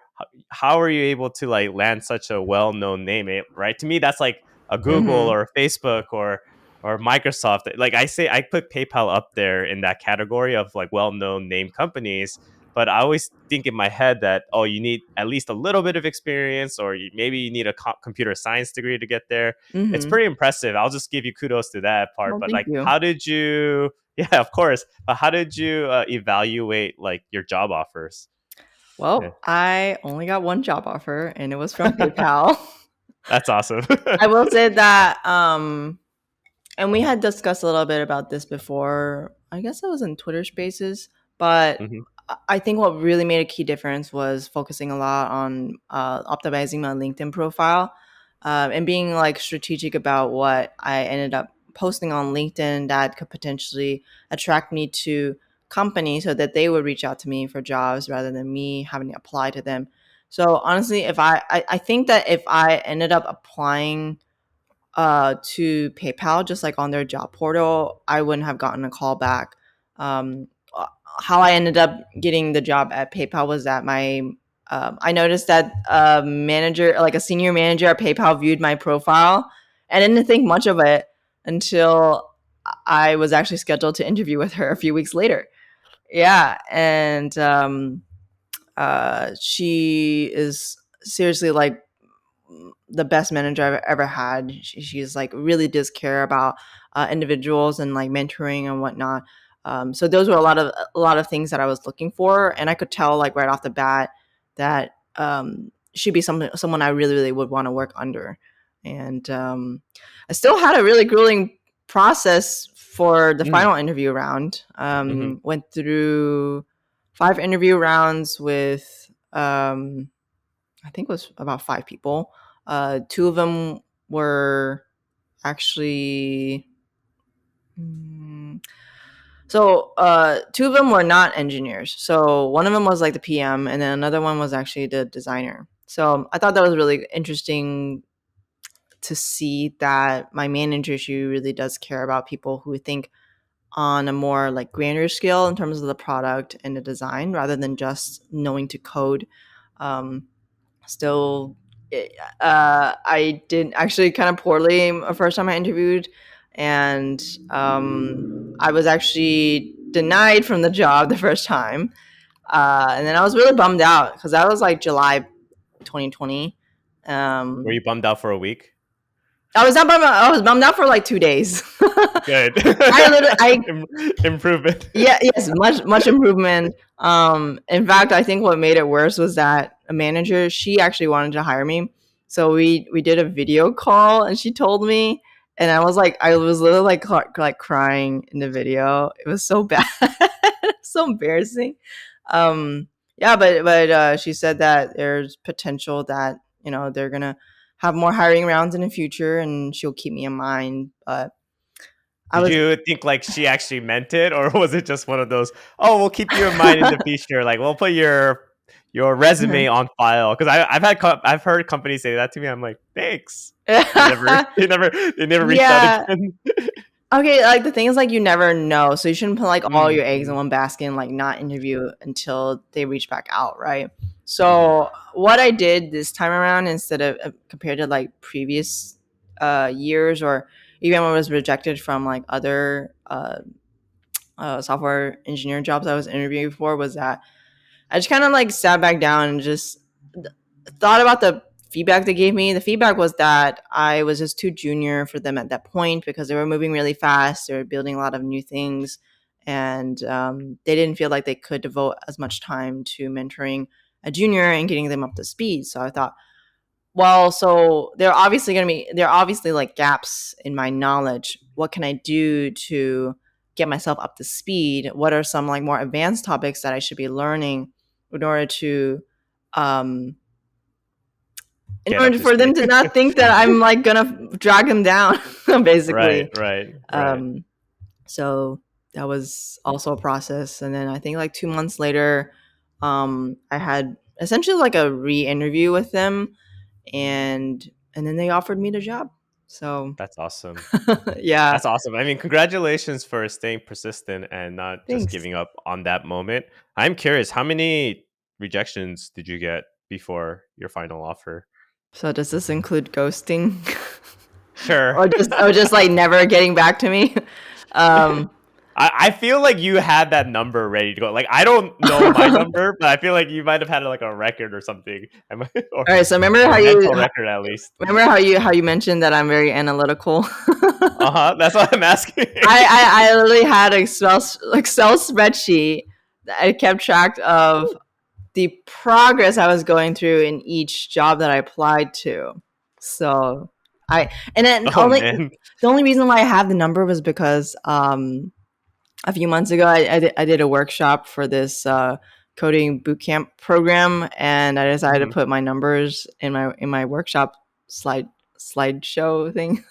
how are you able to like land such a well-known name, right? To me, that's like a Google Hmm. or Facebook or Microsoft. Like I say, I put PayPal up there in that category of like well-known name companies, but I always think in my head that, oh, you need at least a little bit of experience, or maybe you need a computer science degree to get there. It's Hmm. pretty impressive. I'll just give you kudos to that part. Well, But thank like, you. how did you? Yeah, of course. But how did you evaluate like your job offers? Yeah. Well, I only got one job offer, and it was from PayPal. That's awesome. I will say that, and we had discussed a little bit about this before. I guess it was in Twitter Spaces, but Hmm. I think what really made a key difference was focusing a lot on optimizing my LinkedIn profile, and being like strategic about what I ended up posting on LinkedIn that could potentially attract me to companies so that they would reach out to me for jobs rather than me having to apply to them. So honestly, if I think that if I ended up applying to PayPal, just like on their job portal, I wouldn't have gotten a call back. Um, how I ended up getting the job at PayPal was that I noticed that a manager, like a senior manager at PayPal, viewed my profile and didn't think much of it until I was actually scheduled to interview with her a few weeks later. Yeah, and she is seriously like the best manager I've ever had. She's like really does care about individuals and like mentoring and whatnot. So those were a lot of things that I was looking for, and I could tell like right off the bat that she'd be someone I really really would want to work under. And I still had a really grueling process for the Mm-hmm. final interview round. Went through 5 interview rounds with I think it was about 5 people. Two of them were actually two of them were not engineers. So one of them was like the PM, and then another one was actually the designer. So I thought that was really interesting to see that my manager, she really does care about people who think on a more like grander scale in terms of the product and the design rather than just knowing to code. Um, still I did actually kind of poorly the first time I interviewed, and I was actually denied from the job the first time, and then I was really bummed out because that was like July 2020. Were um, you bummed out for a week? I was bummed out for like 2 days. Good. I literally I Improvement. Yeah, yes, much improvement. In fact, I think what made it worse was that a manager, she actually wanted to hire me. So we did a video call and she told me, and I was literally like crying in the video. It was so bad. So embarrassing. Yeah, but she said that there's potential that, they're going to have more hiring rounds in the future and she'll keep me in mind. But I Did was you think like she actually meant it, or was it just one of those? Oh, we'll keep you in mind in the future. Like we'll put your resume on file. Because I've heard companies say that to me. I'm like, thanks. And never they never reached out yeah. again. Okay, like the thing is like you never know. So you shouldn't put like all Mm, your eggs in mm, one basket and like not interview until they reach back out, right? mhm. So what I did this time around instead of compared to like previous years or even when I was rejected from like other software engineering jobs I was interviewing for was that I just kind of like sat back down and just thought about the feedback they gave me. The feedback was that I was just too junior for them at that point because they were moving really fast. They were building a lot of new things, and they didn't feel like they could devote as much time to mentoring a junior and getting them up to speed. So I thought, well, so there are obviously like gaps in my knowledge. What can I do to get myself up to speed? What are some like more advanced topics that I should be learning in order to um, in Get up order to for them speed. to not think that I'm like gonna drag them down, Right, basically. right, right. Um, so that was also a process, and then I think like 2 months later, I had essentially like a re-interview with them, and then they offered me the job. So That's awesome. yeah, That's awesome. I mean, congratulations for staying persistent and not just thanks. giving up on that moment. I'm curious, how many rejections did you get before your final offer? So does this include ghosting, Sure. or just like never getting back to me? Um, I feel like you had that number ready to go. Like I don't know my number, but I feel like you might have had like a record or something, or all right. So remember or how a you mental record at least. how you mentioned that I'm very analytical. Uh huh. That's what I'm asking. I literally had an Excel spreadsheet that I kept track of the progress I was going through in each job that I applied to. So I and then Oh man. the only reason why I have the number was because a few months ago I did a workshop for this coding bootcamp program, and I decided to Mhm. put my numbers in my workshop slideshow thing.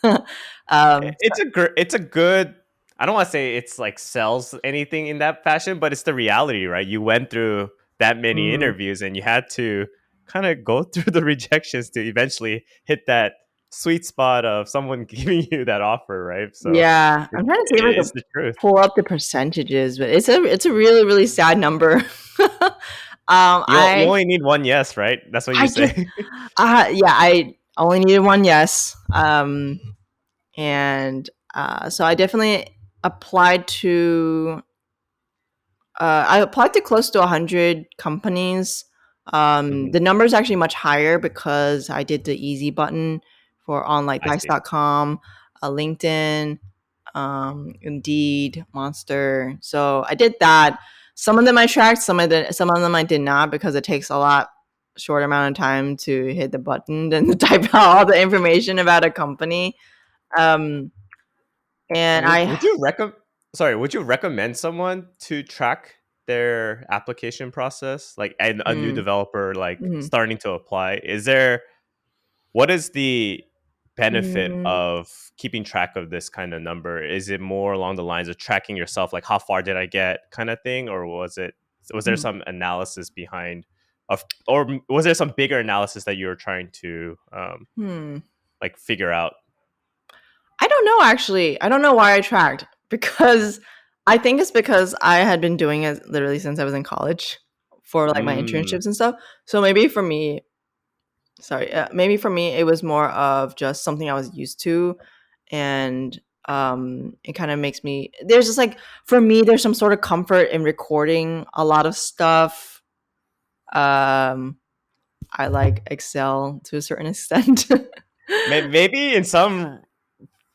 It's a good. I don't want to say it's like sells anything in that fashion, but it's the reality, right? You went through that many Mm, interviews and you had to kind of go through the rejections to eventually hit that sweet spot of someone giving you that offer, right? So yeah, I'm trying to see if I it's can the truth. pull up the percentages, but it's a really really sad number. You I only need one yes, right? That's what you I just say. yeah, I only needed one yes. And so I definitely applied to I applied to close to 100 companies. Mhm. The number is actually much higher because I did the easy button for on like I see. dice.com, LinkedIn, Indeed, Monster. So I did that. Some of them I tracked, some of them I did not because it takes a lot short amount of time to hit the button than to type out all the information about a company. Um, and Would you recommend? Sorry, would you recommend someone to track their application process, like a new mm, developer, like mhm, starting to apply? What is the benefit mm, of keeping track of this kind of number? Is it more along the lines of tracking yourself, like how far did I get, kind of thing, or was there mm. some analysis behind, or was there some bigger analysis that you were trying to Hmm. like figure out? I don't know actually. I don't know why I tracked because I think it's because I had been doing it literally since I was in college for like my Mm, internships and stuff. So maybe for me it was more of just something I was used to, and it kind of makes me there's just like for me there's some sort of comfort in recording a lot of stuff. Um I like Excel to a certain extent. maybe in some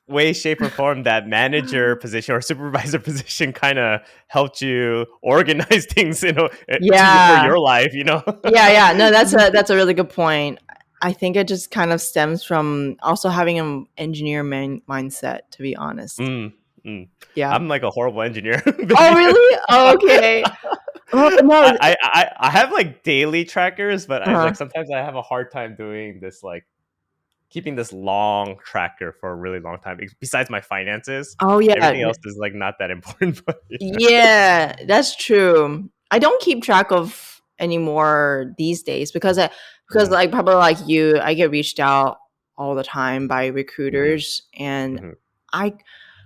way, shape, or form that manager position or supervisor position kind of helped you organize things, for Yeah. your life, you know? Yeah, yeah. No, that's a really good point. I think it just kind of stems from also having an engineer mindset, to be honest. Mm, mm. Yeah. I'm like a horrible engineer. Oh, really? Oh, okay. Oh, no. I have like daily trackers, but I Uh-huh. like sometimes I have a hard time doing this like keeping this long tracker for a really long time. Besides my finances, Oh yeah. everything else is like not that important. But yeah. Yeah, that's true. I don't keep track of anymore these days because Mm, like probably like you, I get reached out all the time by mhm, recruiters, and mhm. I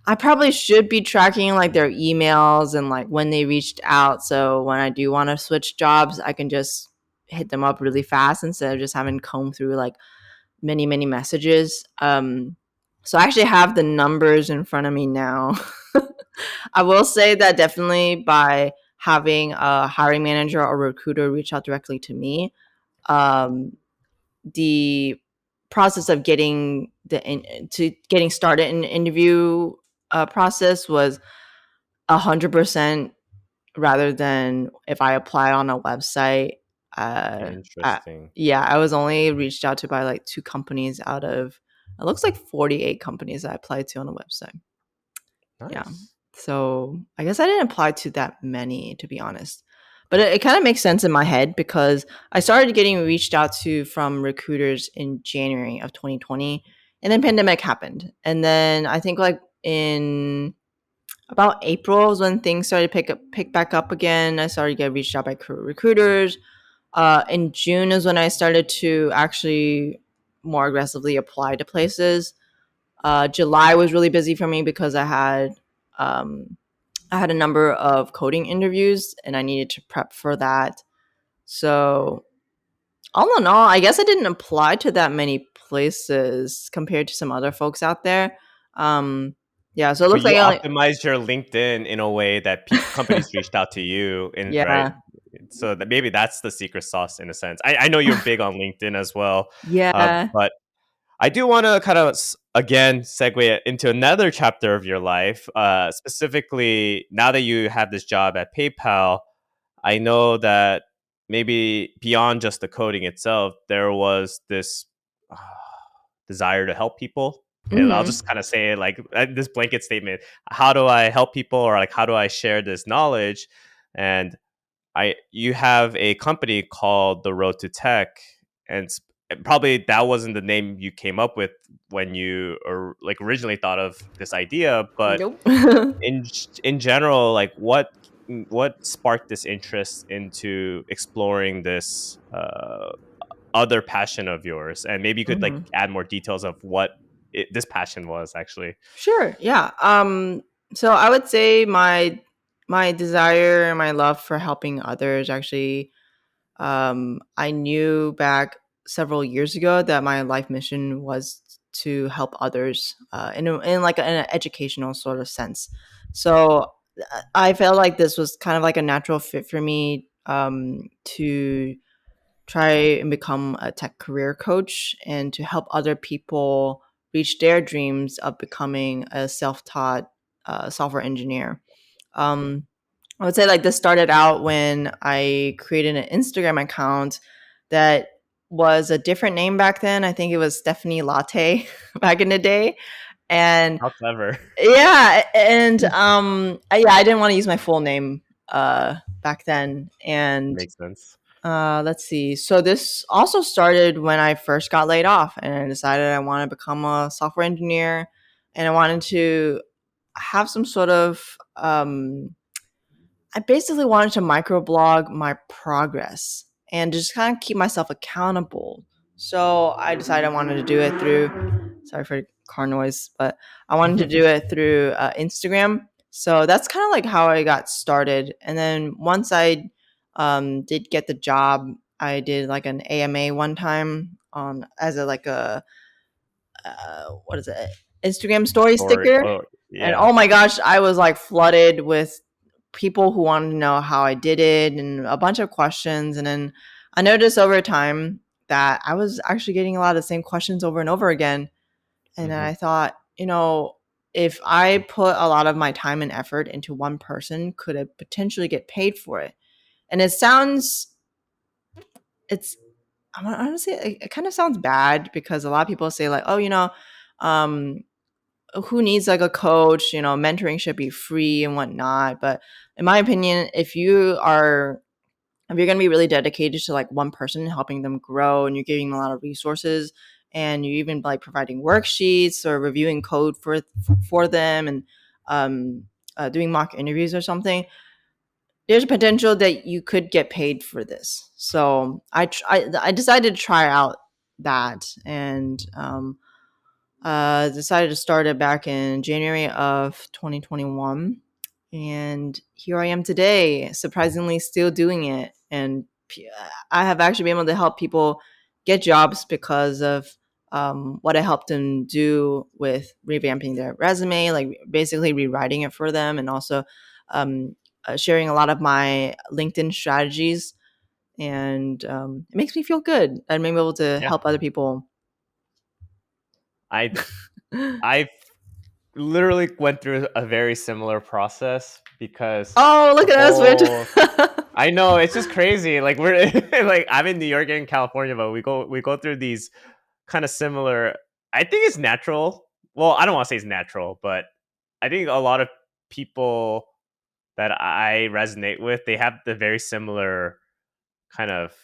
I probably should be tracking like their emails and like when they reached out, so when I do want to switch jobs, I can just hit them up really fast instead of just having to comb through like many messages. So I actually have the numbers in front of me now. I will say that definitely by having a hiring manager or recruiter reach out directly to me, um, the process of getting started in the interview process was 100% rather than if I apply on a website. I, Interesting. yeah, I was only reached out to by like 2 companies out of it looks like 48 companies I applied to on a website. Yeah. Nice. So I guess I didn't apply to that many, to be honest. But it kind of makes sense in my head because I started getting reached out to from recruiters in January of 2020, and then pandemic happened. And then I think like in about April is when things started pick back up again. I started to get reached out by recruiters. In June is when I started to actually more aggressively apply to places. July was really busy for me because um, I had a number of coding interviews and I needed to prep for that. So all in all, I guess I didn't apply to that many places compared to some other folks out there. Um, yeah, so it But looks you like I only optimized your LinkedIn in a way that companies reached out to you, in right. yeah So that maybe that's the secret sauce in a sense. I know you're big on LinkedIn as well, yeah. but I do want to kind of again segue into another chapter of your life. Specifically, now that you have this job at PayPal, I know that maybe beyond just the coding itself, there was this uh, desire to help people. And I'll Mm-hmm. just kind of say like this blanket statement: how do I help people, or like how do I share this knowledge? And you have a company called The Road to Tech, and probably that wasn't the name you came up with when you or like originally thought of this idea, but Nope. in general, like what sparked this interest into exploring this other passion of yours, and maybe you could like hmm add more details of what this passion was actually. Sure. Yeah. So I would say my desire and my love for helping others actually I knew back several years ago that my life mission was to help others in like an educational sort of sense. So I felt like this was kind of like a natural fit for me to try and become a tech career coach and to help other people reach their dreams of becoming a self-taught software engineer. Um, I would say like this started out when I created an Instagram account that was a different name back then. I think it was Stephanie Latte back in the day. And How clever. yeah, and yeah, I didn't want to use my full name back then. And Makes sense. let's see. So this also started when I first got laid off and I decided I want to become a software engineer and I wanted to have some sort of I basically wanted to microblog my progress and just kind of keep myself accountable. So I decided I wanted to do it through, sorry for car noise, but I wanted to do it through Instagram. So that's kind of like how I got started. And then once I did get the job, I did like an AMA one time on as a like a what is it, Instagram story Story. sticker. Oh And yeah. oh my gosh, I was like flooded with people who wanted to know how I did it and a bunch of questions. And then I noticed over time that I was actually getting a lot of the same questions over and over again. And then Hmm. I thought, if I put a lot of my time and effort into one person, could I potentially get paid for it? And it's, I'm honestly, it kind of sounds bad because a lot of people say like, oh, um, who needs like a coach? Mentoring should be free and whatnot. But in my opinion, if you're going to be really dedicated to like one person helping them grow and you're giving them a lot of resources and you even like providing worksheets or reviewing code for them, and doing mock interviews or something, there's a potential that you could get paid for this. So I decided to try out that, and decided to start it back in January of 2021. And here I am today, surprisingly still doing it. And I have actually been able to help people get jobs because of what I helped them do with revamping their resume, like basically rewriting it for them, and also um, sharing a lot of my LinkedIn strategies. And it makes me feel good that I'm able to Yeah. help other people. I I literally went through a very similar process because Oh, the look at us. whole We're I know it's just crazy. Like we're like I'm in New York and California, but we go through these kind of similar. I think it's natural. Well, I don't want to say it's natural, but I think a lot of people that I resonate with, they have the very similar kind of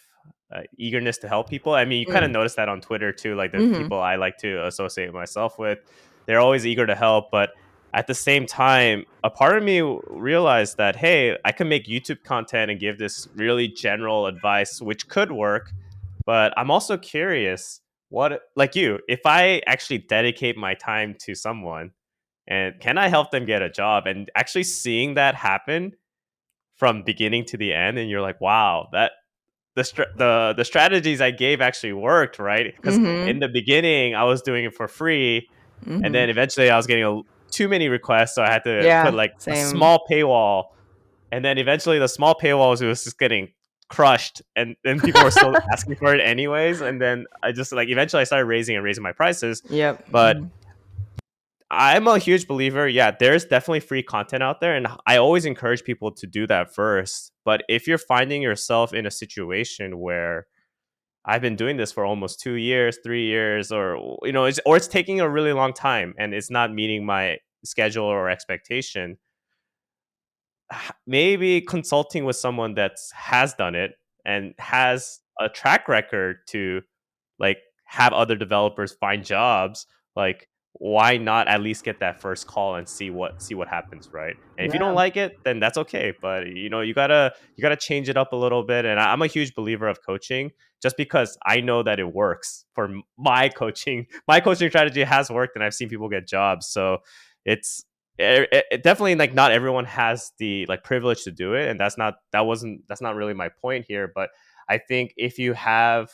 eagerness to help people. I mean, you kind of Mm. notice that on Twitter too. Like the Mhm. people I like to associate myself with, they're always eager to help. But at the same time, a part of me realized that, hey, I can make YouTube content and give this really general advice, which could work. But I'm also curious, what, like you, if I actually dedicate my time to someone, and can I help them get a job? And actually seeing that happen from beginning to the end, and you're like, wow, that the strategies I gave actually worked, right? Because in Mhm. the beginning I was doing it for free, and then Mhm. eventually I was getting too many requests, so I had to put Yeah, like a same. small paywall, and then eventually the small paywall was just getting crushed, and then people were still asking for it anyways, and then I just like eventually I started raising my prices, Yep. but Mhm. I'm a huge believer. Yeah, there's definitely free content out there, and I always encourage people to do that first. But if you're finding yourself in a situation where I've been doing this for almost 2 years, 3 years, or it's taking a really long time and it's not meeting my schedule or expectation, maybe consulting with someone that has done it and has a track record to like have other developers find jobs, like why not at least get that first call and see what happens, right? And if you don't Yeah. like it, then that's okay, but you gotta change it up a little bit. And I'm a huge believer of coaching, just because I know that it works for my coaching. My coaching strategy has worked and I've seen people get jobs. So it's definitely, like, not everyone has the like privilege to do it, and that's not really my point here. But I think if you have,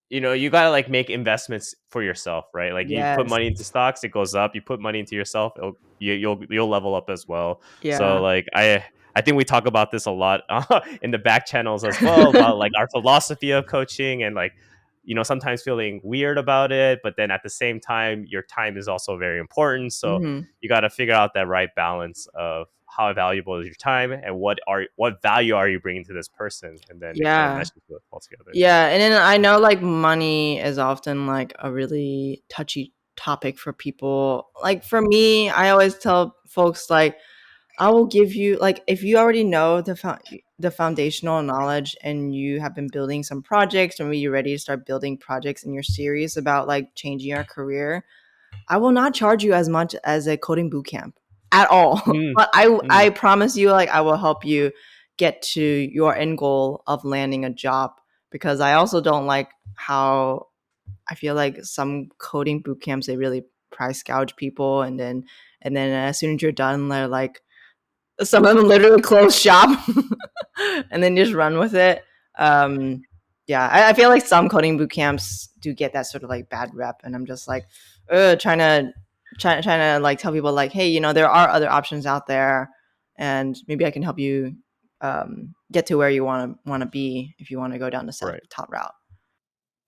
you gotta like make investments for yourself, right? Like you put Yes. money into stocks, it goes up. You put money into yourself, you'll level up as well. So Yeah. like I think we talk about this a lot in the back channels as well, about like our philosophy of coaching, and like sometimes feeling weird about it, but then at the same time your time is also very important. So Mhm. you got to figure out that right balance of how valuable is your time and what value are you bringing to this person, and then it kind of Yeah. meshes with all together. Yeah, and then I know like money is often like a really touchy topic for people. Like for me, I always tell folks like I will give you like if you already know the foundational knowledge and you have been building some projects, or maybe you're ready to start building projects and you're serious about like changing your career, I will not charge you as much as a coding bootcamp at all. Mm, But I mm. promise you, like I will help you get to your end goal of landing a job. Because I also don't like how I feel like some coding boot camps, they really price gouge people, and then as soon as you're done, they're like some of them literally close shop and then just run with it. Um, yeah, I feel like some coding boot camps do get that sort of like bad rep, and I'm just like, trying to like tell people like, hey, there are other options out there, and maybe I can help you get to where you want to be if you want to go down the Right. self-taught route.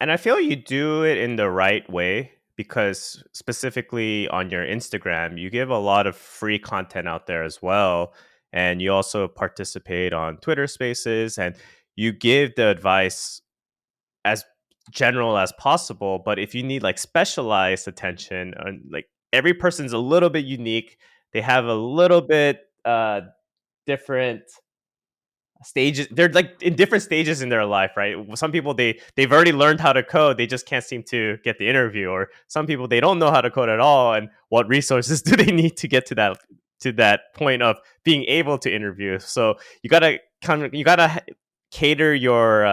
And I feel you do it in the right way, because specifically on your Instagram, you give a lot of free content out there as well. And you also participate on Twitter Spaces, and you give the advice as general as possible. But if you need like specialized attention, and like every person's a little bit unique, they have a little bit different stages. They're like in different stages in their life, right? Some people they've already learned how to code, they just can't seem to get the interview, or some people they don't know how to code at all, and what resources do they need to get to that point of being able to interview. So you gotta cater your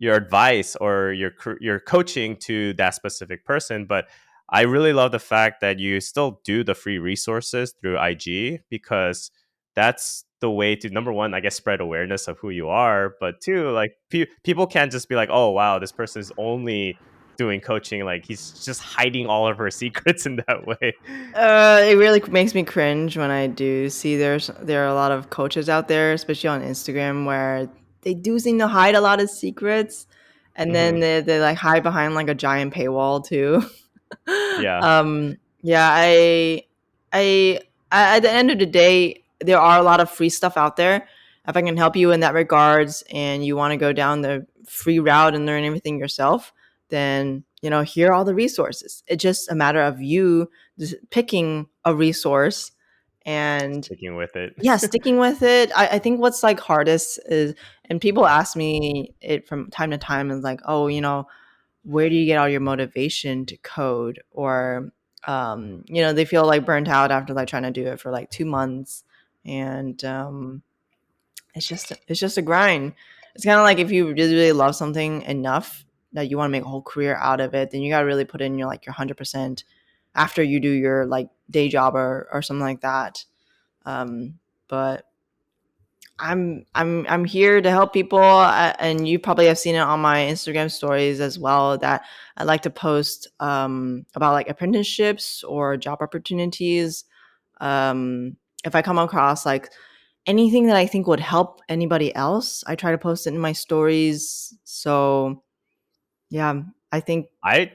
advice or your coaching to that specific person. But I really love the fact that you still do the free resources through IG, because that's the way to, number one, I guess, spread awareness of who you are, but two, like people can't just be like, oh wow, this person is only doing coaching, like he's just hiding all of her secrets in that way. It really makes me cringe when I do see there are a lot of coaches out there, especially on Instagram, where they do seem to hide a lot of secrets, and then Hmm. they like hide behind like a giant paywall too. Yeah. Yeah, I, at the end of the day, there are a lot of free stuff out there. If I can help you in that regards, and you want to go down the free route and learn everything yourself, then here are all the resources. It's just a matter of you just picking a resource and Sticking with it. yeah, sticking with it. I think what's like hardest is, and people ask me it from time to time, is like, oh, where do you get all your motivation to code? Or they feel like burnt out after like trying to do it for like 2 months, and it's just a grind. It's kind of like if you really, really love something enough that you want to make a whole career out of it, then you got to really put in your 100% after you do your like day job or something like that. But I'm here to help people, and you probably have seen it on my Instagram stories as well, that I like to post about like apprenticeships or job opportunities. If I come across like anything that I think would help anybody else, I try to post it in my stories. So yeah, I think I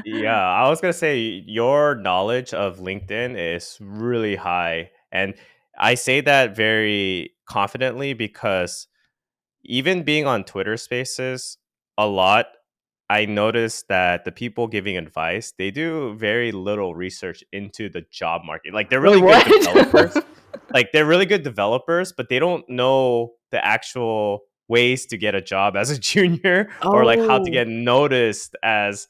Yeah, I was gonna say your knowledge of LinkedIn is really high, and I say that very confidently because even being on Twitter Spaces a lot, I noticed that the people giving advice, they do very little research into the job market. Like they're wait, really good what? developers, but they don't know the actual ways to get a job as a junior, or like how to Oh. get noticed as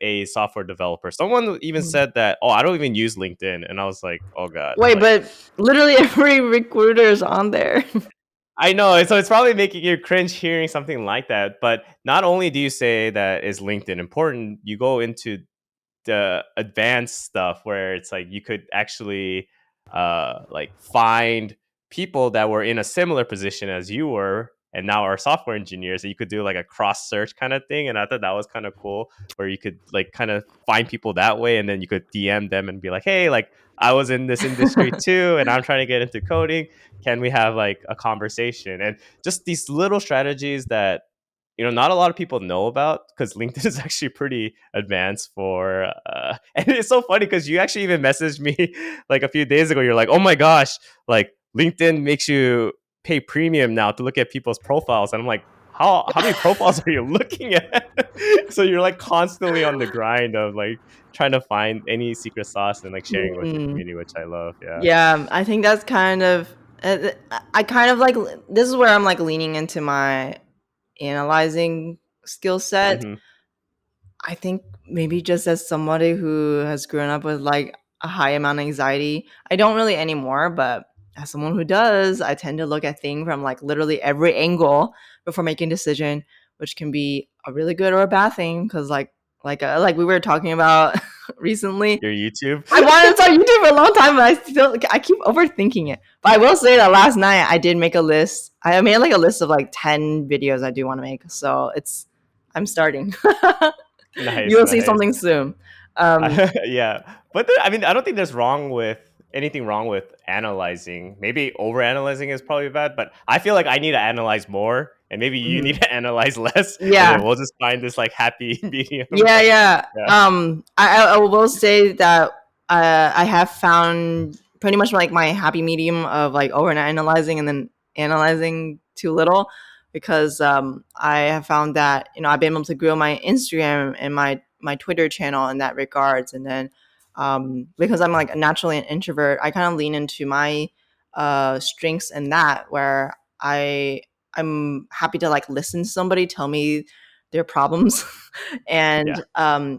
a software developer. Someone even Mm. said that, "Oh, I don't even use LinkedIn." And I was like, "Oh god." Wait, Like but literally every recruiter is on there. I know, so it's probably making you cringe hearing something like that, but not only do you say that is LinkedIn important, you go into the advanced stuff where it's like you could actually like find people that were in a similar position as you were and now are software engineers, and you could do like a cross search kind of thing. And I thought that was kind of cool, where you could like kind of find people that way, and then you could DM them and be like, hey, like I was in this industry too and I'm trying to get into coding, can we have like a conversation? And just these little strategies that not a lot of people know about, because LinkedIn is actually pretty advanced for and it's so funny because you actually even messaged me like a few days ago. You're like, oh my gosh, like LinkedIn makes you pay premium now to look at people's profiles. And I'm like, how many profiles are you looking at? So you're like constantly on the grind of like trying to find any secret sauce and like sharing with your Mm. community, which I love. Yeah. Yeah, I think that's kind of. I kind of like. This is where I'm like leaning into my analyzing skill set. Hmm. I think maybe just as somebody who has grown up with like a high amount of anxiety, I don't really anymore, but as someone who does, I tend to look at things from like literally every angle before making a decision, which can be a really good or a bad thing. Because like we were talking about recently, Your YouTube. I wanted to start YouTube for a long time, but I keep overthinking it. But I will say that last night I did make a list. I made like a list of like 10 videos I do want to make. So I'm starting. You Nice, will see nice. something soon. Um, Yeah, but I mean, I don't think there's anything wrong with analyzing. Maybe over analyzing is probably bad, but I feel like I need to analyze more, and maybe you mhm. need to analyze less, and Yeah, then we'll just find this like happy medium. yeah, But yeah. yeah. I will say that I have found pretty much like my happy medium of like over analyzing and then analyzing too little, because I have found that I've been able to grow my Instagram and my Twitter channel in that regards, and then because I'm like naturally an introvert, I kind of lean into my strengths in that, where I'm happy to like listen to somebody tell me their problems Yeah.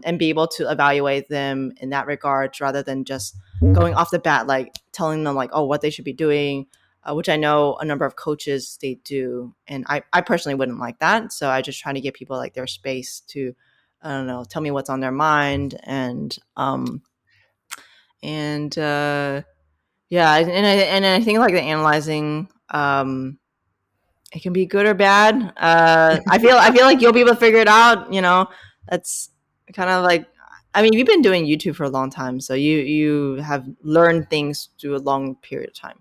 and be able to evaluate them in that regards, rather than just going off the bat like telling them like, oh, what they should be doing, which I know a number of coaches they do, and I personally wouldn't like that. So I just try to give people like their space to, I don't know, tell me what's on their mind, and yeah, and I think like the analyzing, it can be good or bad. I feel like you'll be able to figure it out. You know, that's kind of like, I mean, you've been doing YouTube for a long time, so you have learned things through a long period of time.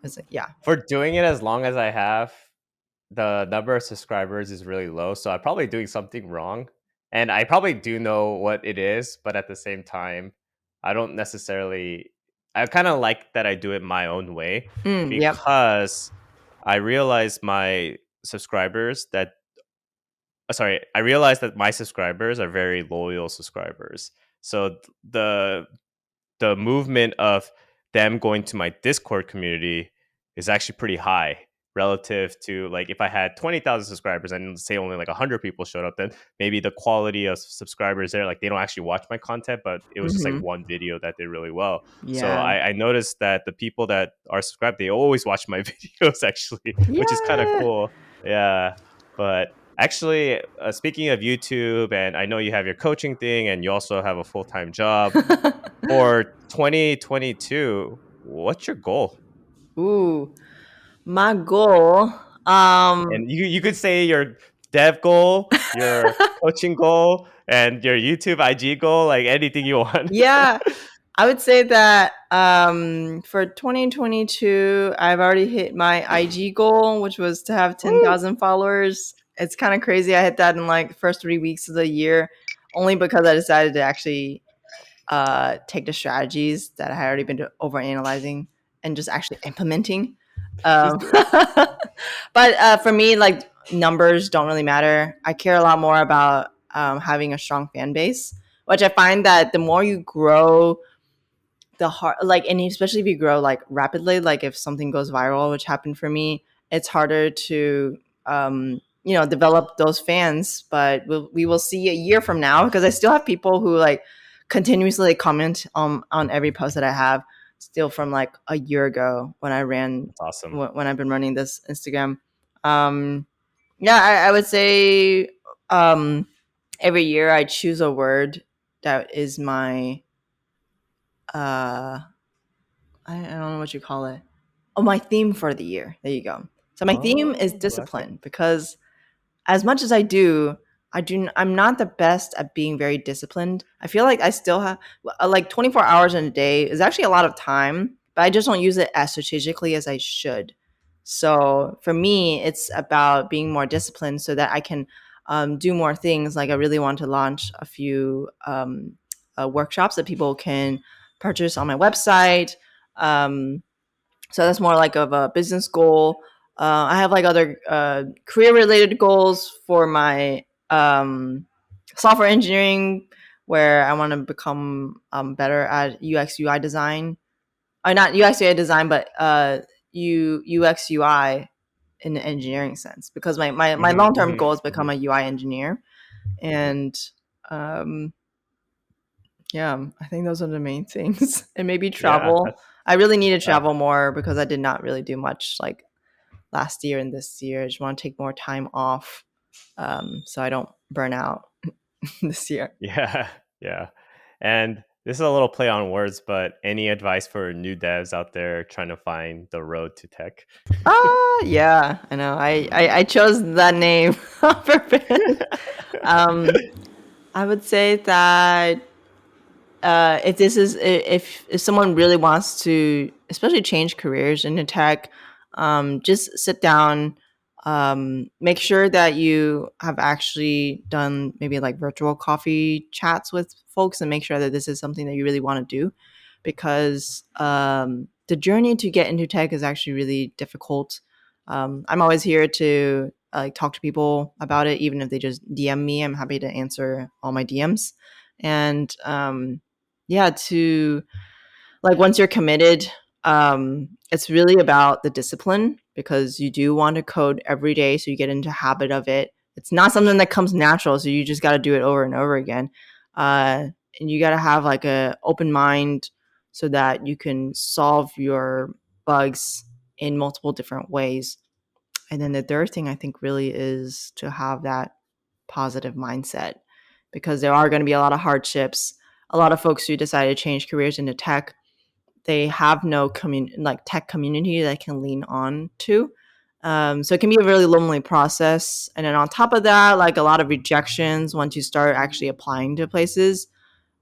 It's like, yeah. For doing it as long as I have, the number of subscribers is really low, so I'm probably doing something wrong. And I probably do know what it is, but at the same time, I don't necessarily I kind of like that I do it my own way Yep. because I realize my subscribers that I realize that my subscribers are very loyal subscribers. So the movement of them going to my Discord community is actually pretty high relative to like if I had 20,000 subscribers and say only like 100 people showed up, then maybe the quality of subscribers there, like they don't actually watch my content, but it was just like Hmm. one video that did really well. So Yeah. I noticed that the people that are subscribed, they always watch my videos actually, which is kind of Yeah. cool. Yeah. But actually, speaking of YouTube, and I know you have your coaching thing and you also have a full-time job, for 2022, what's your goal? Ooh, my goal. And you could say your dev goal, your coaching goal, and your YouTube IG goal, like anything you want. Yeah, I would say that for 2022, I've already hit my IG goal, which was to have Woo! 10,000 followers. It's kind of crazy. I hit that in like the first 3 weeks of the year, only because I decided to actually take the strategies that I had already been over analyzing and just actually implementing. Just Um, do it. but for me, like numbers don't really matter. I care a lot more about having a strong fan base, which I find that the more you grow, the hard, like, and especially if you grow like rapidly, like if something goes viral, which happened for me, it's harder to develop those fans. But we will see a year from now, because I still have people who like continuously comment on every post that I have, still from like a year ago when I ran, That's awesome. when I've been running this Instagram. Yeah, I would say um every year I choose a word that is my uh I don't know what you call it. Oh, my theme for the year. There you go. So my theme is Oh, okay. discipline, because as much as I'm not the best at being very disciplined. I feel like I still have like 24 hours in a day is actually a lot of time, but I just don't use it as strategically as I should. So for me, it's about being more disciplined so that I can do more things. Like I really want to launch a few workshops that people can purchase on my website. Um, so that's more like of a business goal. I have like other career related goals for my software engineering, where I want to become better at UX UI design. Not UX UI design, but UX UI in the engineering sense. Because my Hmm, long term hmm, goal is become hmm. a UI engineer, and um, yeah, I think those are the main things. And maybe Yeah, travel. I really need to uh, travel more, because I did not really do much like last year and this year. I just want to take more time off, so I don't burn out this year. yeah, yeah. And this is a little play on words, but any advice for new devs out there trying to find the road to tech? Yeah, I know. I chose that name on purpose. Um, I would say that if someone really wants to, especially change careers into tech, just sit down, make sure that you have actually done maybe like virtual coffee chats with folks, and make sure that this is something that you really want to do, because the journey to get into tech is actually really difficult. I'm always here to like talk to people about it, even if they just DM me. I'm happy to answer all my DMs. And yeah, to like once you're committed, It's really about the discipline, because you do want to code every day, so you get into habit of it. It's not something that comes natural, so you just got to do it over and over again. And you got to have like a open mind so that you can solve your bugs in multiple different ways. And then the third thing I think really is to have that positive mindset, because there are going to be a lot of hardships. A lot of folks who decide to change careers into tech, they have no tech community that can lean on to. So it can be a really lonely process. And then on top of that, like a lot of rejections once you start actually applying to places.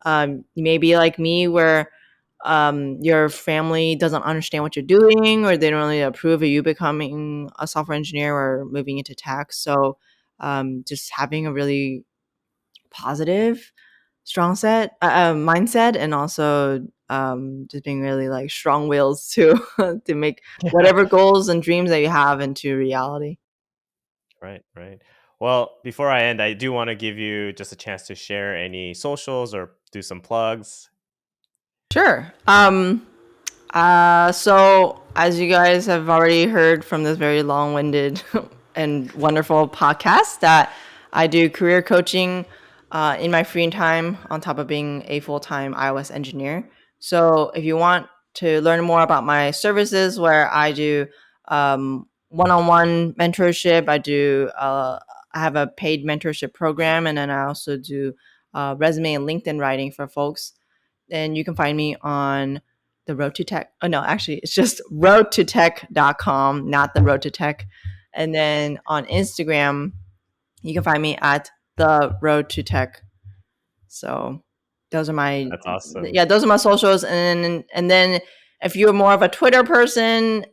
You may be like me, where your family doesn't understand what you're doing, or they don't really approve of you becoming a software engineer or moving into tech. So just having a really positive, strong mindset, and also just being really like strong wills to to make whatever goals and dreams that you have into reality. Right, right. Well, before I end, I do want to give you just a chance to share any socials or do some plugs. Sure. So as you guys have already heard from this very long-winded and wonderful podcast, that I do career coaching in my free time on top of being a full-time iOS engineer. So if you want to learn more about my services, where I do one-on-one mentorship, I have a paid mentorship program, and then I also do resume and LinkedIn writing for folks. And you can find me on the Road to Tech. Oh, no, actually, it's just roadtotech.com, not the Road to Tech. And then on Instagram, you can find me at the Road to Tech. So those are my That's awesome. those are my socials. And then if you're more of a Twitter person,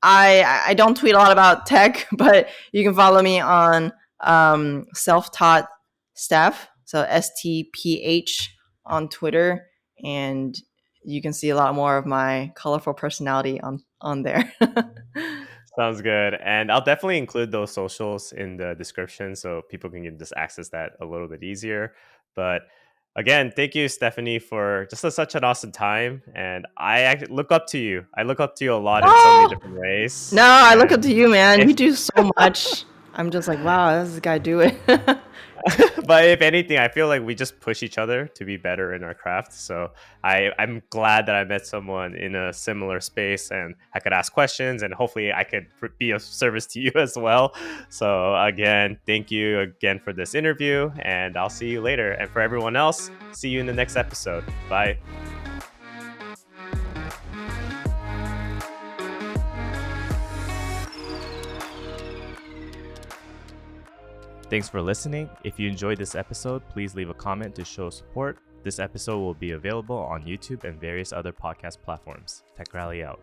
I don't tweet a lot about tech, but you can follow me on self-taught Steph, so STPH on Twitter, and you can see a lot more of my colorful personality on there. Sounds good. And I'll definitely include those socials in the description so people can just access that a little bit easier. But again, thank you, Stephanie, for just such an awesome time. And I actually look up to you. I look up to you a lot in so many different ways. No, I look And up to you, man. if You do so much. I'm just like, wow, how does this guy do it? but if anything, I feel like we just push each other to be better in our craft. So I'm glad that I met someone in a similar space and I could ask questions and hopefully I could be of service to you as well. So again, thank you again for this interview and I'll see you later. And for everyone else, see you in the next episode. Bye. Thanks for listening. If you enjoyed this episode, please leave a comment to show support. This episode will be available on YouTube and various other podcast platforms. Tech Rally out.